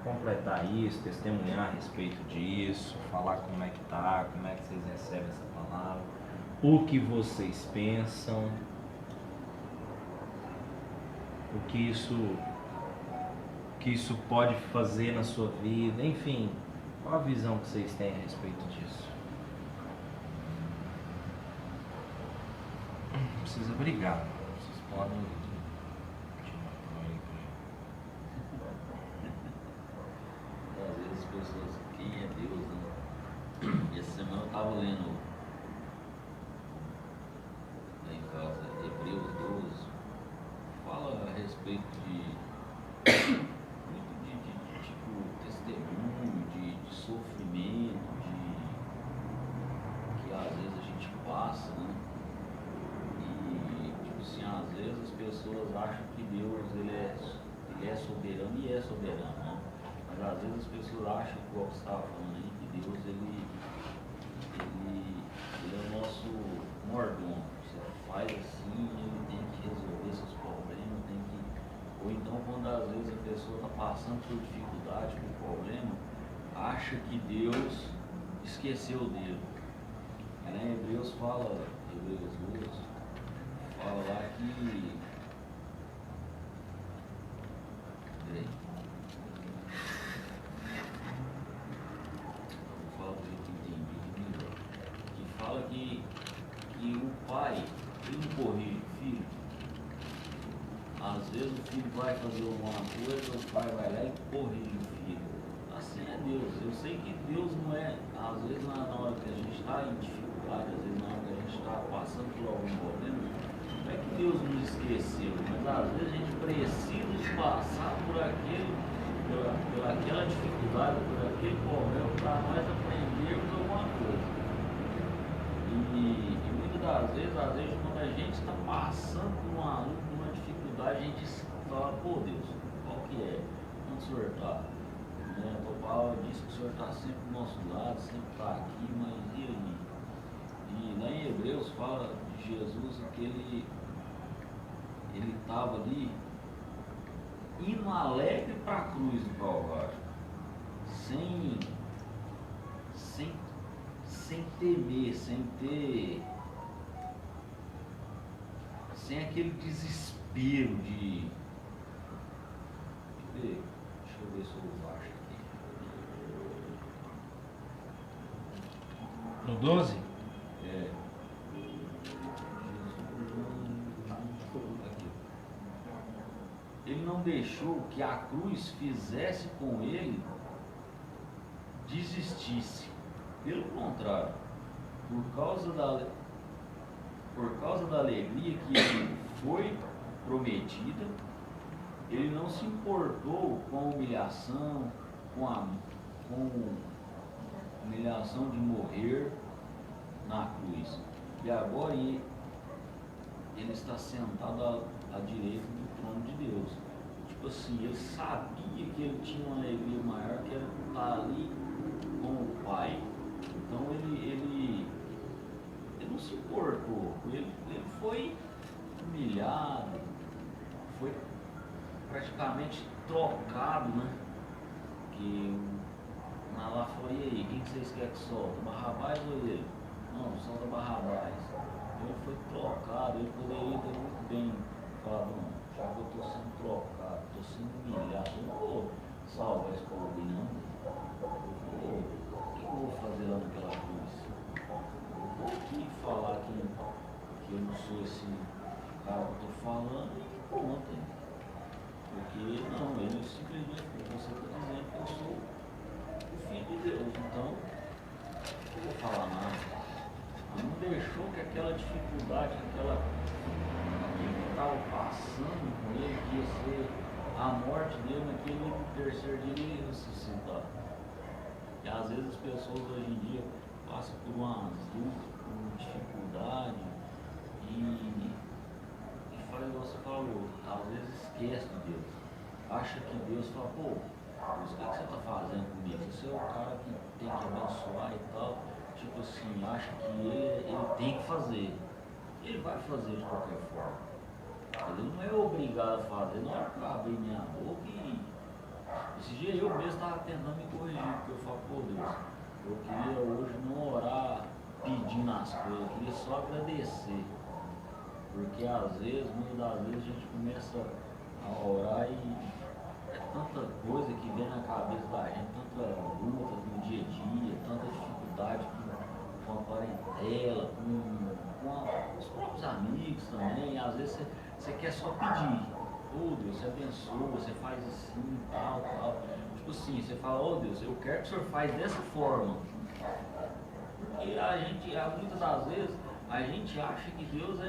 completar isso, testemunhar a respeito disso, falar como é que tá, como é que vocês recebem essa palavra, o que vocês pensam, o que isso pode fazer na sua vida, enfim, qual a visão que vocês têm a respeito disso? Não precisa brigar, vocês podem continuar falando aí. Às vezes as pessoas, quem é Deus, né? E essa semana eu estava lendo lá em casa Hebreus 12, fala a respeito muito de tipo testemunho, de sofrimento, que às vezes a gente passa, né? E tipo assim, às vezes as pessoas acham que Deus ele é soberano e é soberano, né? Mas às vezes as pessoas acham, igual você estava falando aí, que Deus ele é o nosso mordomo. Você faz assim, ele tem que resolver seus problemas, tem que. Ou então quando às vezes a pessoa está passando por dificuldade, por problema, acha que Deus esqueceu dele. Aí, né, Hebreus fala, Hebreus 12, fala lá que. Peraí. Fala do jeito que entendi melhor. Que fala que o pai, ele não corrige o filho. Às vezes o filho vai fazer alguma coisa, o pai vai lá e corrige o filho. Assim é Deus. Eu sei que Deus não é, às vezes na hora que a gente está em dificuldade, às vezes na hora que a gente está passando por algum problema, não é que Deus nos esqueceu, mas às vezes a gente precisa de passar por aquela dificuldade, por aquele problema, para nós aprendermos alguma coisa. E muitas das vezes, quando a gente está passando por uma luta, por uma dificuldade, a gente fala, pô Deus, qual que é? Onde o Senhor está? Né? A tua palavra diz que o Senhor está sempre do nosso lado, sempre está aqui, mas e aí? E lá em Hebreus fala de Jesus que ele estava ali indo alegre para a cruz do Calvário, sem temer, sem aquele desespero de. Deixa eu ver se eu acho aqui. No 12? É. Aqui. Ele não deixou que a cruz fizesse com ele desistisse. Pelo contrário, por causa da alegria que ele foi prometida, ele não se importou com a humilhação, com a humilhação de morrer na cruz. E agora ele está sentado à direita do trono de Deus. Tipo assim, ele sabia que ele tinha uma alegria maior, que era estar ali com o Pai. Então ele não se importou, ele foi humilhado, foi praticamente trocado, né? Que na lá falou, e aí, quem que vocês querem que solta? Barrabás ou ele? Não, solta Barrabás. Ele foi trocado, ele poderia ter muito bem falado, não, já que eu estou sendo trocado, estou sendo humilhado, eu não vou salvar esse povo não. O que eu vou fazer lá naquela cruz? Eu vou aqui falar que eu não sou esse cara que eu estou falando e pronto. Porque não, ele simplesmente, você está dizendo que eu sou o Filho de Deus, então eu não vou falar nada. Ele não deixou que aquela dificuldade, aquilo que estava passando com ele, que ia ser a morte dele naquele terceiro dia, ele ia ressuscitar. E às vezes as pessoas hoje em dia passam por umas lutas, por uma dificuldade e faz o que você falou, às vezes esquece de Deus. Acha que Deus fala, pô, Deus, o que você está fazendo comigo? Você é o cara que tem que abençoar e tal. Tipo assim, acha que ele tem que fazer. Ele vai fazer de qualquer forma. Ele não é obrigado a fazer, não é para abrir minha boca e. Esse dia eu mesmo estava tentando me corrigir, porque eu falo, pô Deus, eu queria hoje não orar pedindo as coisas, eu queria só agradecer. Porque às vezes, muitas das vezes a gente começa a orar e é tanta coisa que vem na cabeça da gente, tanta luta no dia a dia, tanta dificuldade com a parentela, com os próprios amigos também. Às vezes você quer só pedir, oh Deus, você abençoa, você faz assim, tal. Tipo assim, você fala, oh Deus, eu quero que o Senhor faz dessa forma. Porque a gente, muitas das vezes, a gente acha que Deus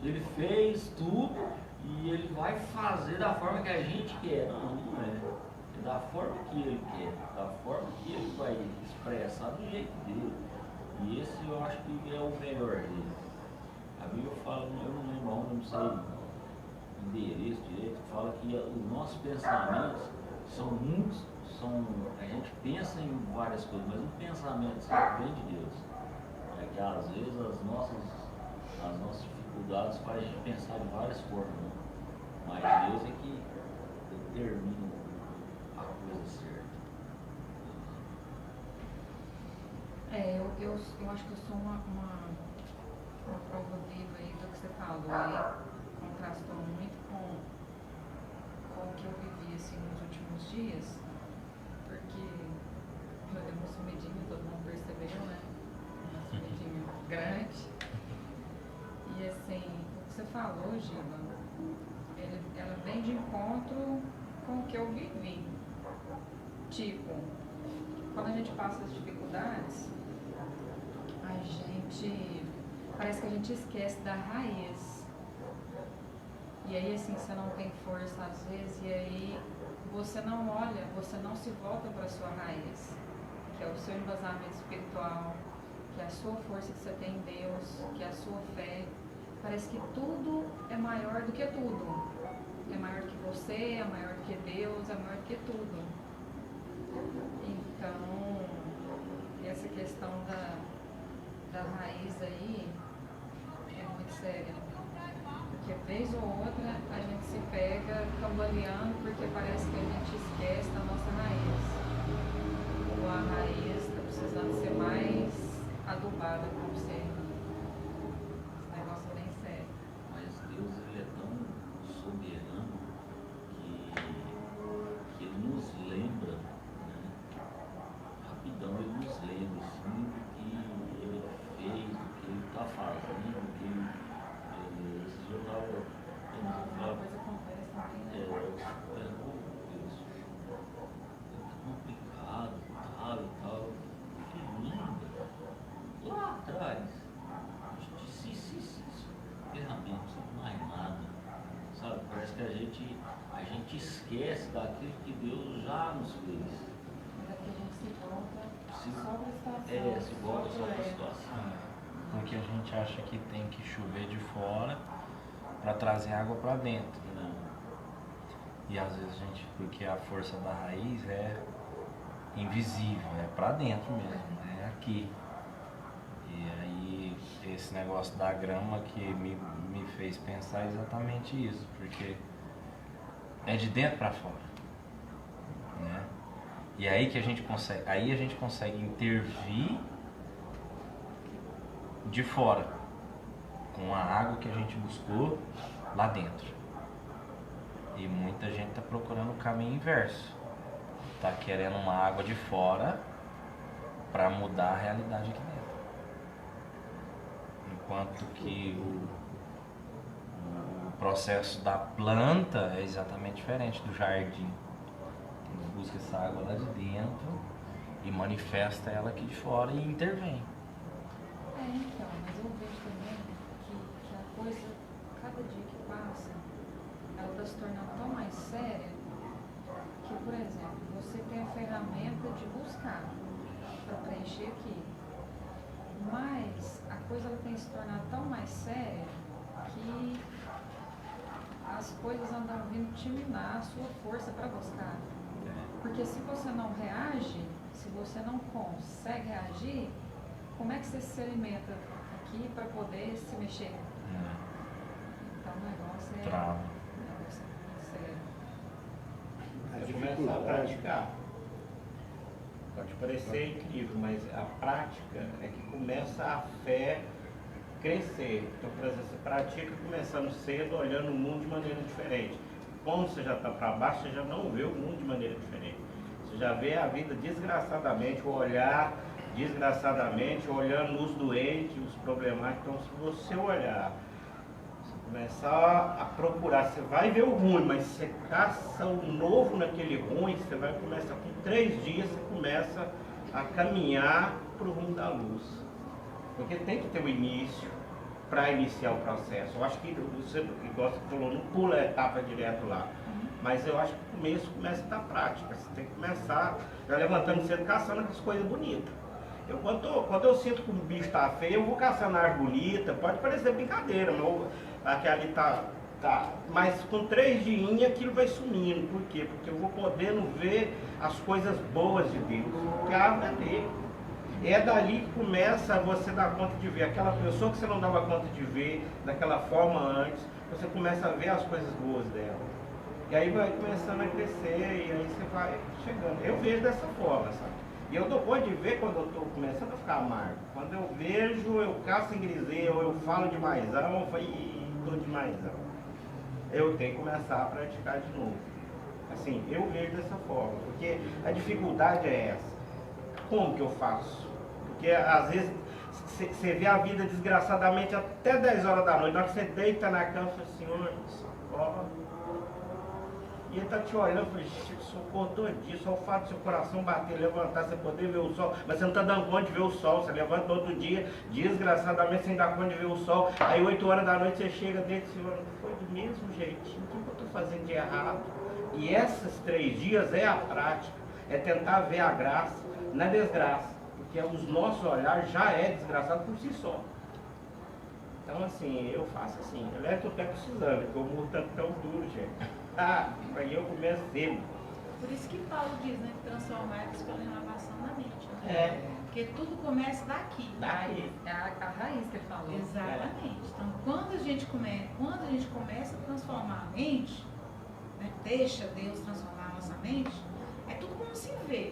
ele fez tudo e ele vai fazer da forma que a gente quer. Não, não é. É da forma que ele quer, da forma que ele vai expressar do jeito dele. E esse eu acho que é o melhor dele. A Bíblia fala, eu não lembro onde, não sei o endereço direito, fala que os nossos pensamentos são muitos, a gente pensa em várias coisas, mas o pensamento sempre vem de Deus. É que às vezes as nossas dificuldades fazem a gente pensar de várias formas, né? Mas Deus é que determina a coisa certa. Eu acho que eu sou uma prova viva aí do que você falou aí, contrastou muito com o que eu vivi assim nos últimos dias, porque eu dei uma sumidinha, todo mundo percebeu, né? Uma sumidinha grande. E assim, o que você falou, Giba, ela vem de encontro com o que eu vivi. Tipo, quando a gente passa as dificuldades, parece que a gente esquece da raiz. E aí assim, você não tem força às vezes, e aí você não olha, você não se volta para a sua raiz, que é o seu embasamento espiritual, que é a sua força que você tem em Deus, que é a sua fé. Parece que tudo é maior do que tudo. É maior do que você, é maior do que Deus, é maior do que tudo. Então, essa questão da raiz aí é muito séria. Porque vez ou outra a gente se pega cambaleando porque parece que a gente esquece da nossa raiz. Ou a raiz está precisando ser mais adubada com você. Esse negócio é bem sério. Mas Deus ele é tão soberano que ele nos lembra, né? Rapidão ele nos lembra assim, do que ele fez, do que ele está fazendo, do que ele. Esse dia eu estava Uma coisa acontece, não tem nada. Deus, tá complicado, tal e tal. Que linda. Lá atrás, a gente disse isso, ferramenta, não precisa mais nada. Sabe, parece que a gente esquece daquilo que Deus já nos fez. Daqui a gente se volta só para a situação. Se volta só para a situação. Porque a gente acha que tem que chover de fora para trazer água para dentro. Não. E às vezes a gente, porque a força da raiz é invisível, é para dentro mesmo, é aqui. E aí esse negócio da grama que me fez pensar exatamente isso, porque é de dentro para fora, né? E aí que a gente consegue intervir de fora, com a água que a gente buscou lá dentro. E muita gente está procurando o caminho inverso. Está querendo uma água de fora para mudar a realidade aqui dentro. Enquanto que o processo da planta é exatamente diferente do jardim. Ele busca essa água lá de dentro e manifesta ela aqui de fora e intervém. Então, mas eu vejo também que a coisa, cada dia que passa, ela está se tornando tão mais séria que, por exemplo, você tem a ferramenta de buscar para preencher aqui, mas a coisa ela tem se tornado tão mais séria que as coisas andam vindo te minar a sua força para buscar. Porque se você não reage, se você não consegue reagir, como é que você se alimenta aqui para poder se mexer? Então o negócio é... Trava. O negócio é sério. É começar a praticar. Pode parecer incrível, mas a prática é que começa a fé crescer. Então, por exemplo, você pratica começando cedo, olhando o mundo de maneira diferente. Quando você já está para baixo, você já não vê o mundo de maneira diferente. Você já vê a vida desgraçadamente, o olhar desgraçadamente, olhando os doentes, os problemáticos. Então, se você olhar, você começar a procurar, você vai ver o ruim, mas você caça o novo naquele ruim, você vai começar, com 3 dias, você começa a caminhar para o rumo da luz. Porque tem que ter um início para iniciar o processo. Eu acho que você, igual você falou, não pula a etapa direto lá. Mas eu acho que o começo começa da prática. Você tem que começar já levantando cedo, caçando as coisas bonitas. Quando eu sinto que o bicho está feio, eu vou caçando árvore bonita. Pode parecer brincadeira, aqui ali tá. Mas com 3 dias aquilo vai sumindo. Por quê? Porque eu vou podendo ver as coisas boas de Deus. Porque a árvore é dele. É dali que começa você dar conta de ver aquela pessoa que você não dava conta de ver daquela forma antes. Você começa a ver as coisas boas dela. E aí vai começando a crescer e aí você vai chegando. Eu vejo dessa forma, sabe? E eu dou conta de ver quando eu estou começando a ficar amargo. Quando eu vejo, eu caço em griseia, ou eu falo demais,ão, eu falo, estou demais,ão. Eu tenho que começar a praticar de novo. Assim, eu vejo dessa forma. Porque a dificuldade é essa. Como que eu faço? Porque às vezes você vê a vida desgraçadamente até 10 horas da noite. Na hora que você deita na cama, você fala, Senhor, socorro. E ele está te olhando, eu falei, socorro todinho, só o fato do seu coração bater, levantar, você poder ver o sol, mas você não está dando conta de ver o sol, você levanta no outro dia, desgraçadamente sem dar conta de ver o sol, aí 8 horas da noite você chega dentro, Senhor, não foi do mesmo jeitinho, o que eu estou fazendo de errado? E esses 3 dias é a prática, é tentar ver a graça na desgraça, porque os nossos olhares já é desgraçado por si só. Então assim, eu faço assim, eu levo o tempo precisando, porque o mundo está tão duro, gente. Aí eu começo cedo. Por isso que Paulo diz, né, que transformar-vos pela renovação da mente. Né? É. Porque tudo começa daqui. Daqui. É a raiz que ele falou. Exatamente. Então, quando a gente começa a transformar a mente, né, deixa Deus transformar a nossa mente, é tudo como se vê.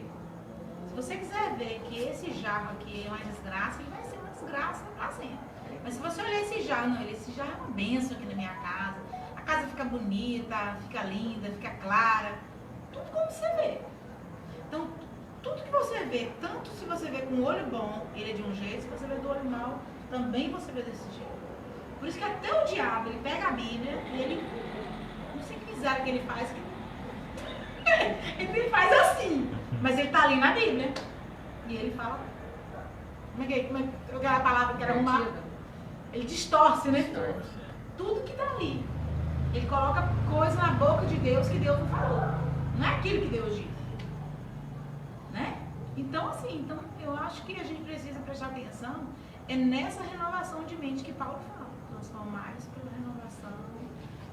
Se você quiser ver que esse jarro aqui é uma desgraça, ele vai ser uma desgraça para sempre. Mas se você olhar esse jarro, não, esse jarro é uma bênção aqui na minha casa. A casa fica bonita, fica linda, fica clara. Tudo como você vê. Então, tudo que você vê, tanto se você vê com o olho bom, ele é de um jeito, se você vê do olho mal, também você vê desse jeito. Por isso que até o diabo, ele pega a Bíblia e ele, não sei que miséria que ele faz, ele faz assim, mas ele tá ali na Bíblia. E ele fala, como é que aquela palavra que era arrumar? Ele distorce, né? Tudo que tá ali. Ele coloca coisa na boca de Deus que Deus não falou. Não é aquilo que Deus disse. Né? Então, assim, eu acho que a gente precisa prestar atenção nessa renovação de mente que Paulo fala. Transformar-se pela renovação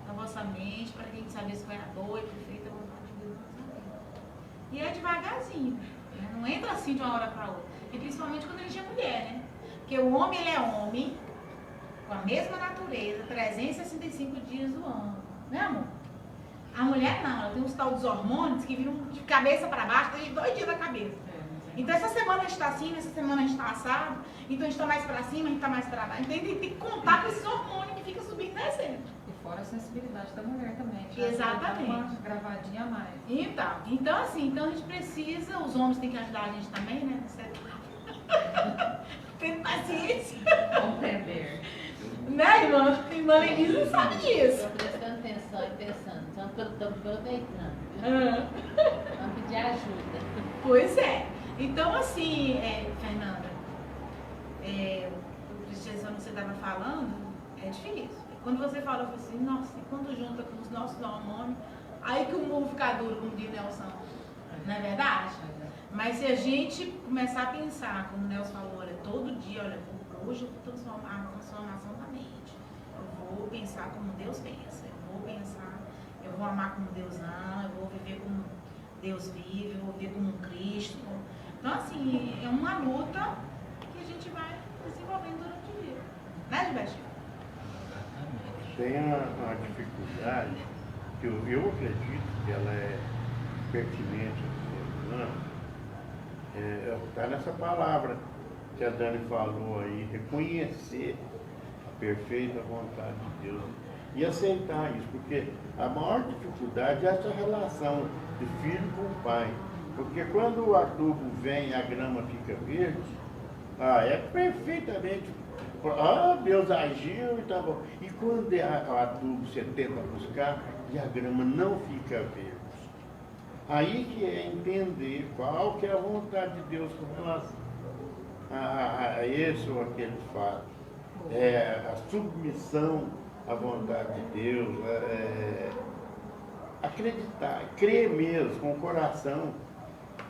da vossa mente, para que a gente saber se foi a boa e perfeita vontade de Deus na nossa vida. E é devagarzinho. Né? Não entra assim de uma hora para outra. E principalmente quando a gente é mulher, né? Porque o homem, ele é homem, com a mesma natureza, 365 dias do ano. Né, amor? A mulher mulher não, ela tem uns tal dos hormônios que viram de cabeça para baixo, desde 2 dias da cabeça. Então essa semana a gente está assim, essa semana a gente está assado, então a gente está mais para cima, a gente está mais para baixo. Então tem que contar com esses hormônios que ficam subindo e descendo. E fora a sensibilidade da mulher também. Já Exatamente. dá uma gravadinha a mais. Então assim, então a gente precisa, os homens têm que ajudar a gente também, né? Tendo paciência. Compreender. Né, irmã? Irmã Lenisa sabe disso. Estou prestando atenção e pensando, estamos aproveitando, viu? Ah. Vamos pedir ajuda. Pois é. Então, assim, Fernanda, o Cristiano que você estava falando, é difícil. Quando você fala, eu falei assim, nossa, e quando junta com os nossos hormônios, aí que o mundo fica duro, como diz Nelson. Não é verdade? Mas se a gente começar a pensar, como o Nelson falou, olha, todo dia, olha, hoje eu vou transformar a transformação da mente. Eu vou pensar como Deus pensa. Eu vou pensar, eu vou amar como Deus ama, eu vou viver como Deus vive, eu vou viver como um Cristo. Então, assim, é uma luta que a gente vai desenvolvendo durante o dia. Né, Gilberto? Tem uma dificuldade que eu acredito que ela é pertinente ao ser humano. Está nessa palavra que a Dani falou aí, reconhecer a perfeita vontade de Deus e aceitar isso, porque a maior dificuldade é essa relação de filho com o pai. Porque quando o adubo vem e a grama fica verde, é perfeitamente, Deus agiu e tá bom. E quando o adubo você tenta buscar e a grama não fica verde, aí que é entender qual que é a vontade de Deus com relação a esse ou aquele fato. A submissão à vontade de Deus, acreditar, crer mesmo com o coração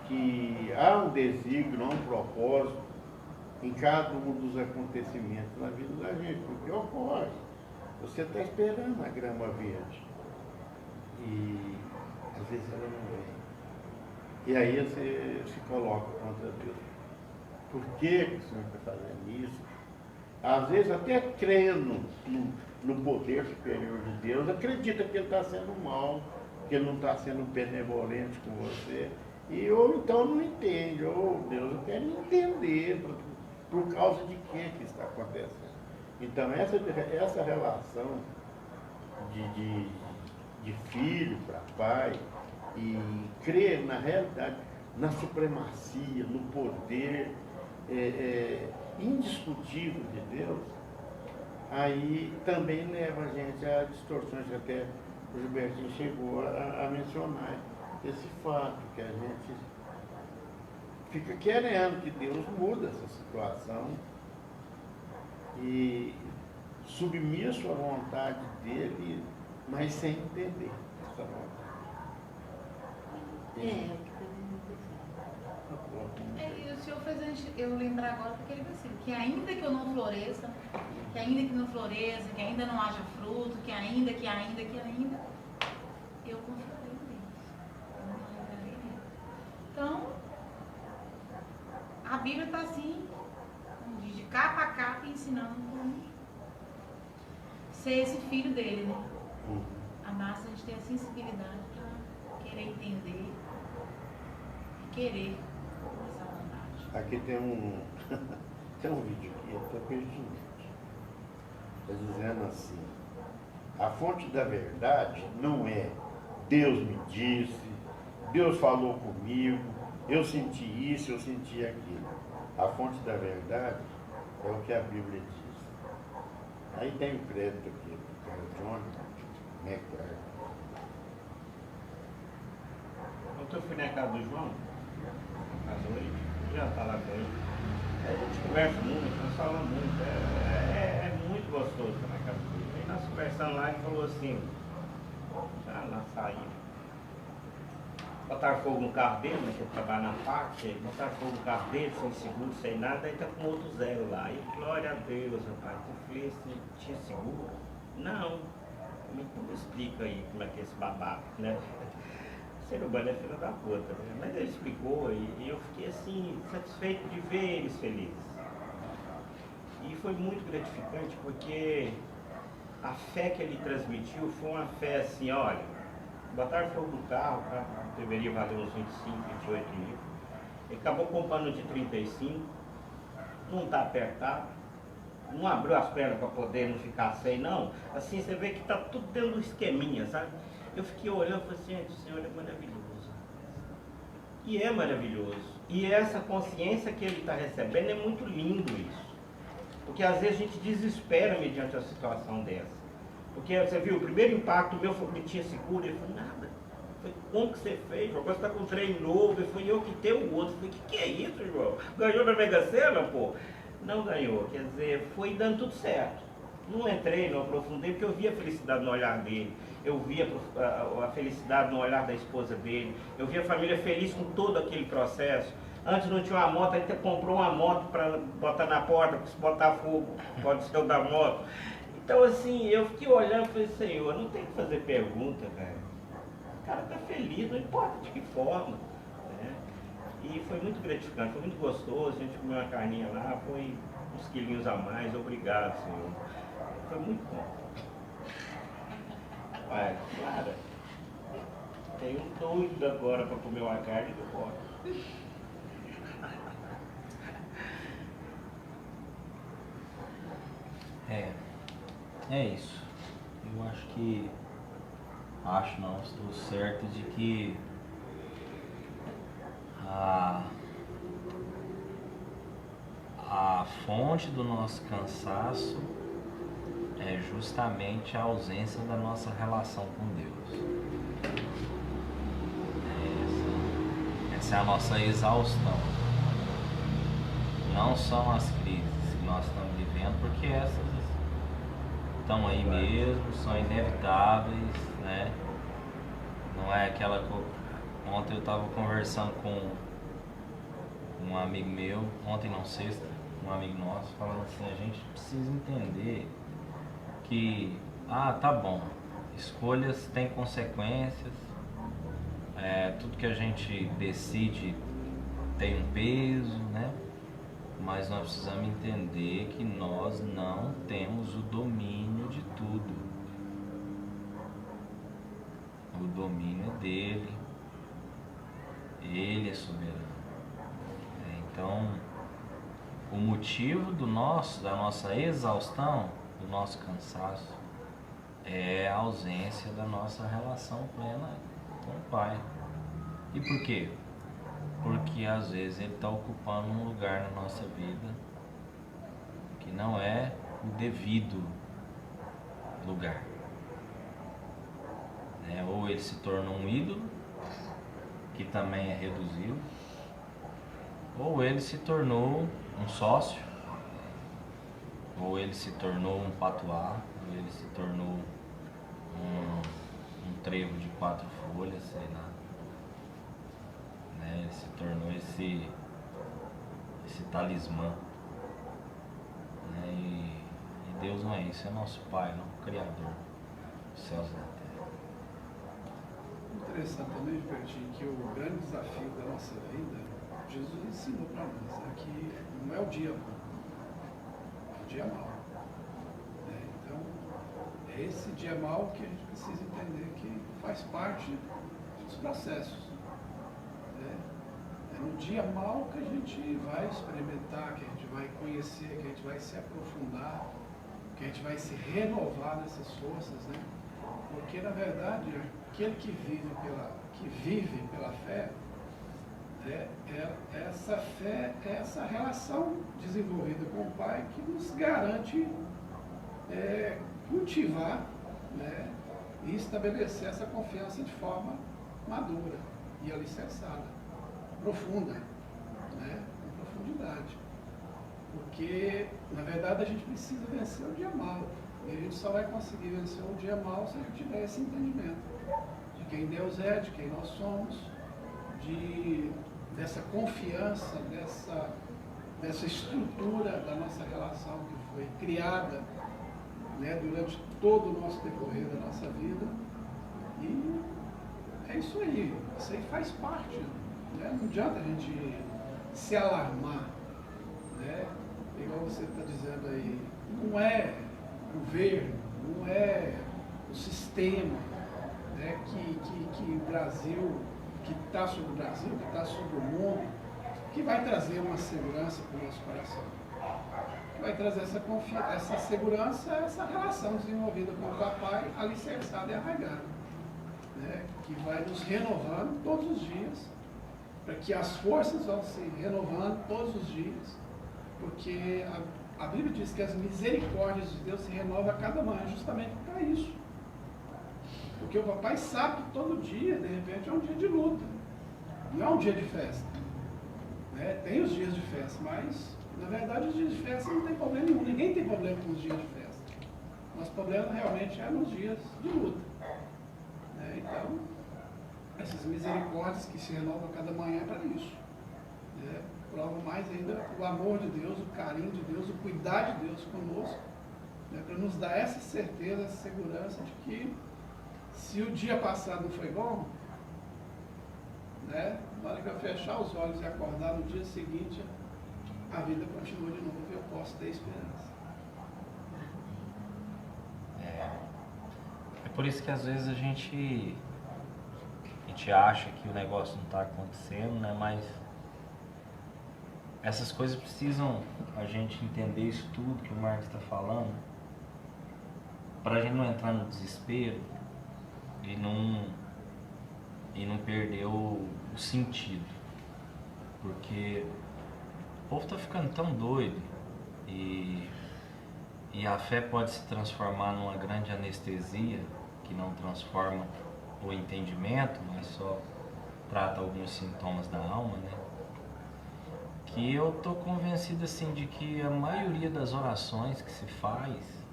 que há um desígnio, há um propósito em cada um dos acontecimentos na vida da gente, porque ocorre. Você está esperando a grama verde e às vezes ela não vem. E aí você se coloca contra Deus. Por que o Senhor está fazendo isso? Às vezes até crendo no poder superior de Deus, acredita que Ele está sendo mal, que Ele não está sendo benevolente com você. Ou então não entende, Deus, eu quero entender por causa de que está acontecendo. Então essa relação de filho para pai e crer na realidade, na supremacia, no poder indiscutível de Deus, aí também leva a gente a distorções que até o Gilbertinho chegou a mencionar. Esse fato que a gente fica querendo que Deus mude essa situação e submisso à vontade dele, mas sem entender essa vontade. E o Senhor fez eu lembrar agora daquele versículo, que ainda que eu não floresça, que ainda não haja fruto, que ainda, eu confiarei em Deus. Eu me alegrarei nele. Então, a Bíblia está assim, como diz, de capa a capa, ensinando como ser esse filho dele, né? A massa, a gente tem a sensibilidade para querer entender e querer essa vontade. Aqui tem tem um vídeo aqui, até pertinente. Está dizendo assim: a fonte da verdade não é Deus me disse, Deus falou comigo, eu senti isso, eu senti aquilo. A fonte da verdade é o que a Bíblia diz. Aí tem o crédito aqui do cara John MacArthur. Ontem eu fui na casa do João, na casa hoje, já está lá com ele. A gente conversa muito, nós falamos muito, é muito gostoso estar na casa dele. Aí nós conversando lá, ele falou assim, já na saída, botaram fogo no carro dele, né, que ele trabalha na parte, botaram fogo no carro dele, sem seguro, sem nada, aí tá com outro zero lá. Aí, glória a Deus, rapaz. Eu falei assim, tinha seguro? Não. Então me explica aí como é que é esse babaca, né? Ser humano é filho da puta, né? Mas ele explicou e eu fiquei assim, satisfeito de ver eles felizes. E foi muito gratificante porque a fé que ele transmitiu foi uma fé assim, olha, botaram fogo no carro, o carro deveria valer uns 25, 28 mil. Ele acabou comprando de 35, não está apertado, não abriu as pernas para poder não ficar sem, não. Assim, você vê que está tudo dentro do esqueminha, sabe? Eu fiquei olhando e falei assim, gente, o Senhor é maravilhoso. E é maravilhoso. E essa consciência que ele está recebendo é muito lindo isso. Porque às vezes a gente desespera mediante a situação dessa. Porque você viu, o primeiro impacto meu foi que tinha seguro, ele falou, nada. Eu falei, como que você fez? Uma coisa está com um trem novo, ele foi eu que tenho o outro. Eu falei, que é isso, irmão? Ganhou na Mega Sena, pô? Não ganhou, quer dizer, foi dando tudo certo. Não entrei, não aprofundei, porque eu via a felicidade no olhar dele. Eu via a felicidade no olhar da esposa dele. Eu via a família feliz com todo aquele processo. Antes não tinha uma moto, aí comprou uma moto para botar na porta, para se botar fogo, pode ser o da moto. Então assim, eu fiquei olhando e falei, Senhor, não tem que fazer pergunta, velho. O cara tá feliz, não importa de que forma. Né? E foi muito gratificante, foi muito gostoso, a gente comeu uma carninha lá, foi uns quilinhos a mais, obrigado, Senhor. Foi muito bom. Ué, Clara, tem um doido agora para comer uma carne do fora. É isso. Eu acho não, estou certo de que a fonte do nosso cansaço é justamente a ausência da nossa relação com Deus. Essa é a nossa exaustão. Não são as crises que nós estamos vivendo, porque essas estão aí mesmo, são inevitáveis, né? Não é aquela coisa. Ontem eu estava conversando com um amigo meu, ontem não, sexta, um amigo nosso, falando assim, a gente precisa entender que, tá bom, escolhas têm consequências, tudo que a gente decide tem um peso, né? Mas nós precisamos entender que nós não temos o domínio de tudo. O domínio é dele. Ele é soberano. Então, o motivo da nossa exaustão, do nosso cansaço, é a ausência da nossa relação plena com o Pai. E por quê? Porque às vezes ele está ocupando um lugar na nossa vida que não é o devido lugar. Ou ele se tornou um ídolo, que também é reduzido, ou ele se tornou um sócio, ou ele se tornou um patuá, ou ele se tornou um trevo de 4 folhas, sei lá. Ele se tornou esse talismã. E Deus não é isso, é nosso Pai, não, Criador dos céus e da terra. Interessante também, Gilbertinho, que o grande desafio da nossa vida, Jesus ensinou para nós, é que não é o dia bom, é o dia mau. Então, é esse dia mau que a gente precisa entender que faz parte dos processos. É no dia mau que a gente vai experimentar, que a gente vai conhecer, que a gente vai se aprofundar, que a gente vai se renovar nessas forças, né? Porque na verdade aquele que vive pela fé, essa fé é essa relação desenvolvida com o Pai que nos garante cultivar, né, e estabelecer essa confiança de forma madura e alicerçada, profunda, né, com profundidade. Porque, na verdade, a gente precisa vencer o dia mau. E a gente só vai conseguir vencer o dia mau se a gente tiver esse entendimento de quem Deus é, de quem nós somos, dessa confiança, dessa estrutura da nossa relação que foi criada, né, durante todo o nosso decorrer da nossa vida. E é isso aí faz parte, né? Não adianta a gente se alarmar, né? Igual você está dizendo aí, não é o governo, não é o sistema, né, que o Brasil, que está sobre o Brasil, que está sobre o mundo, que vai trazer uma segurança para o nosso coração. Que vai trazer essa segurança, essa relação desenvolvida com o papai, alicerçada e arraigada. Né, que vai nos renovando todos os dias, para que as forças vão se renovando todos os dias, porque a Bíblia diz que as misericórdias de Deus se renovam a cada manhã, justamente para isso. Porque o papai sabe que todo dia, de repente, é um dia de luta, não é um dia de festa. Né? Tem os dias de festa, mas, na verdade, os dias de festa não tem problema nenhum, ninguém tem problema com os dias de festa. Nosso problema realmente é nos dias de luta. Né? Então, essas misericórdias que se renovam a cada manhã é para isso. Né? Prova mais ainda o amor de Deus, o carinho de Deus, o cuidar de Deus conosco, né? Para nos dar essa certeza, essa segurança de que se o dia passado não foi bom, né? Na hora que eu fechar os olhos e acordar no dia seguinte, a vida continua de novo e eu posso ter esperança. É por isso que às vezes a gente acha que o negócio não está acontecendo, né? Mas essas coisas precisam a gente entender isso tudo que o Marcos está falando, para a gente não entrar no desespero e não perder o sentido. Porque o povo está ficando tão doido e a fé pode se transformar numa grande anestesia que não transforma o entendimento, mas só trata alguns sintomas da alma, né? Que eu tô convencido assim de que a maioria das orações que se faz,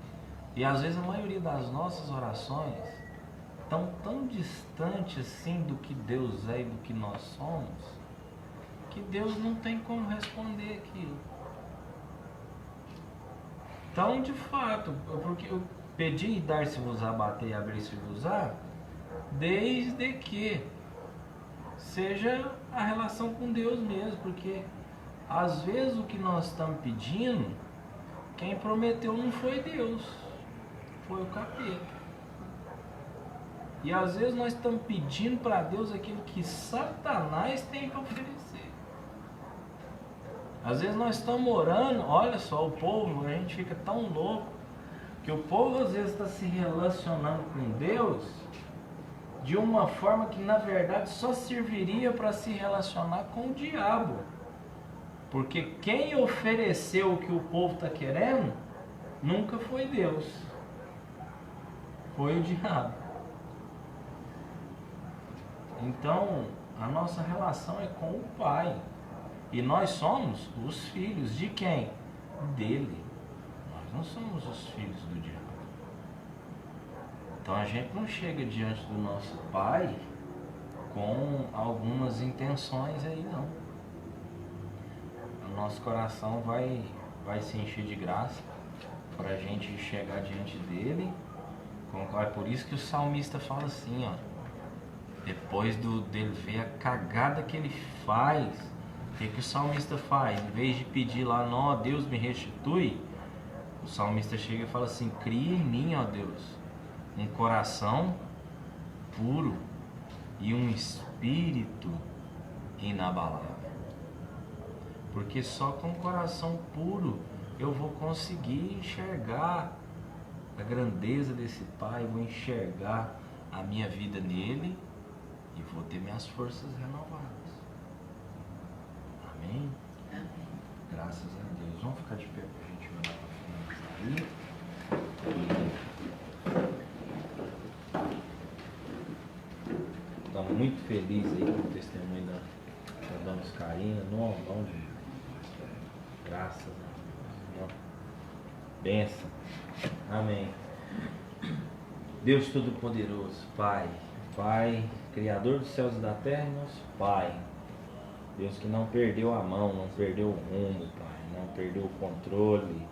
e às vezes a maioria das nossas orações, estão tão distantes assim do que Deus é e do que nós somos, que Deus não tem como responder aquilo. Então, de fato, porque eu pedi e dar-se-vos-á, bater e abrir-se-vos-á, desde que seja a relação com Deus mesmo, porque às vezes o que nós estamos pedindo, quem prometeu não foi Deus, foi o capeta. E às vezes nós estamos pedindo para Deus aquilo que Satanás tem para oferecer. Às vezes nós estamos orando, olha só, o povo, a gente fica tão louco, que o povo às vezes está se relacionando com Deus de uma forma que na verdade só serviria para se relacionar com o diabo. Porque quem ofereceu o que o povo está querendo nunca foi Deus, foi o diabo. Então a nossa relação é com o Pai, e nós somos os filhos de quem? Dele. Nós não somos os filhos do diabo. Então a gente não chega diante do nosso Pai com algumas intenções aí, não. O nosso coração vai se encher de graça para a gente chegar diante dele. É por isso que o salmista fala assim, ó, depois dele ver a cagada que ele faz, o que o salmista faz? Em vez de pedir lá, não, ó Deus me restitui, o salmista chega e fala assim, cria em mim, ó Deus, um coração puro e um espírito inabalável. Porque só com o coração puro eu vou conseguir enxergar a grandeza desse Pai, vou enxergar a minha vida nele e vou ter minhas forças renovadas. Amém? Amém. Graças a Deus. Vamos ficar de pé para a gente orar para finalizar aí. Estamos muito felizes aí com o testemunho da dona Oscarina. Não, graças a Deus. Benção. Amém. Deus Todo-Poderoso, Pai, Criador dos céus e da terra, nosso Pai. Deus que não perdeu a mão, não perdeu o rumo, Pai, não perdeu o controle,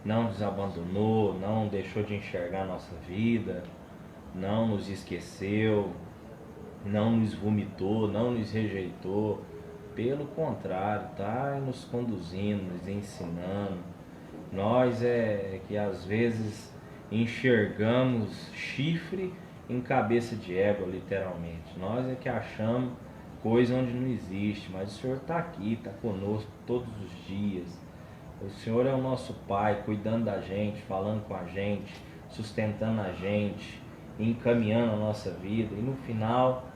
não nos abandonou, não deixou de enxergar a nossa vida, não nos esqueceu, não nos vomitou, não nos rejeitou. Pelo contrário, está nos conduzindo, nos ensinando. Nós que às vezes enxergamos chifre em cabeça de égua, literalmente. Nós é que achamos coisa onde não existe, mas o Senhor está aqui, está conosco todos os dias. O Senhor é o nosso Pai, cuidando da gente, falando com a gente, sustentando a gente, encaminhando a nossa vida, e no final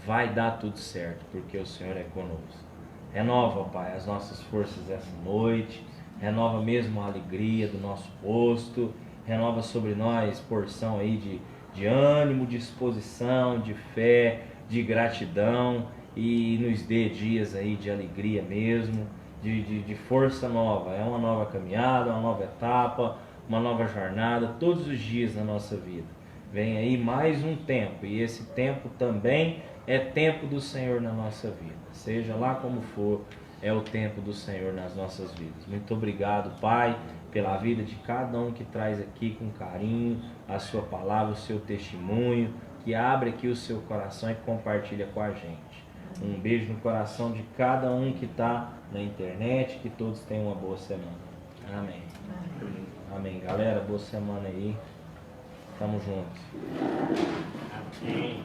vai dar tudo certo, porque o Senhor é conosco. Renova, Pai, as nossas forças essa noite, renova mesmo a alegria do nosso rosto, renova sobre nós porção aí de ânimo, de disposição, de fé, de gratidão, e nos dê dias aí de alegria mesmo, de força nova. É uma nova caminhada, uma nova etapa, uma nova jornada, todos os dias na nossa vida. Vem aí mais um tempo, e esse tempo também é tempo do Senhor na nossa vida. Seja lá como for, é o tempo do Senhor nas nossas vidas. Muito obrigado, Pai, pela vida de cada um que traz aqui com carinho a sua palavra, o seu testemunho, que abre aqui o seu coração e compartilha com a gente. Um beijo no coração de cada um que está na internet, que todos tenham uma boa semana. Amém. Amém, galera, boa semana aí. Tamo juntos. Amém.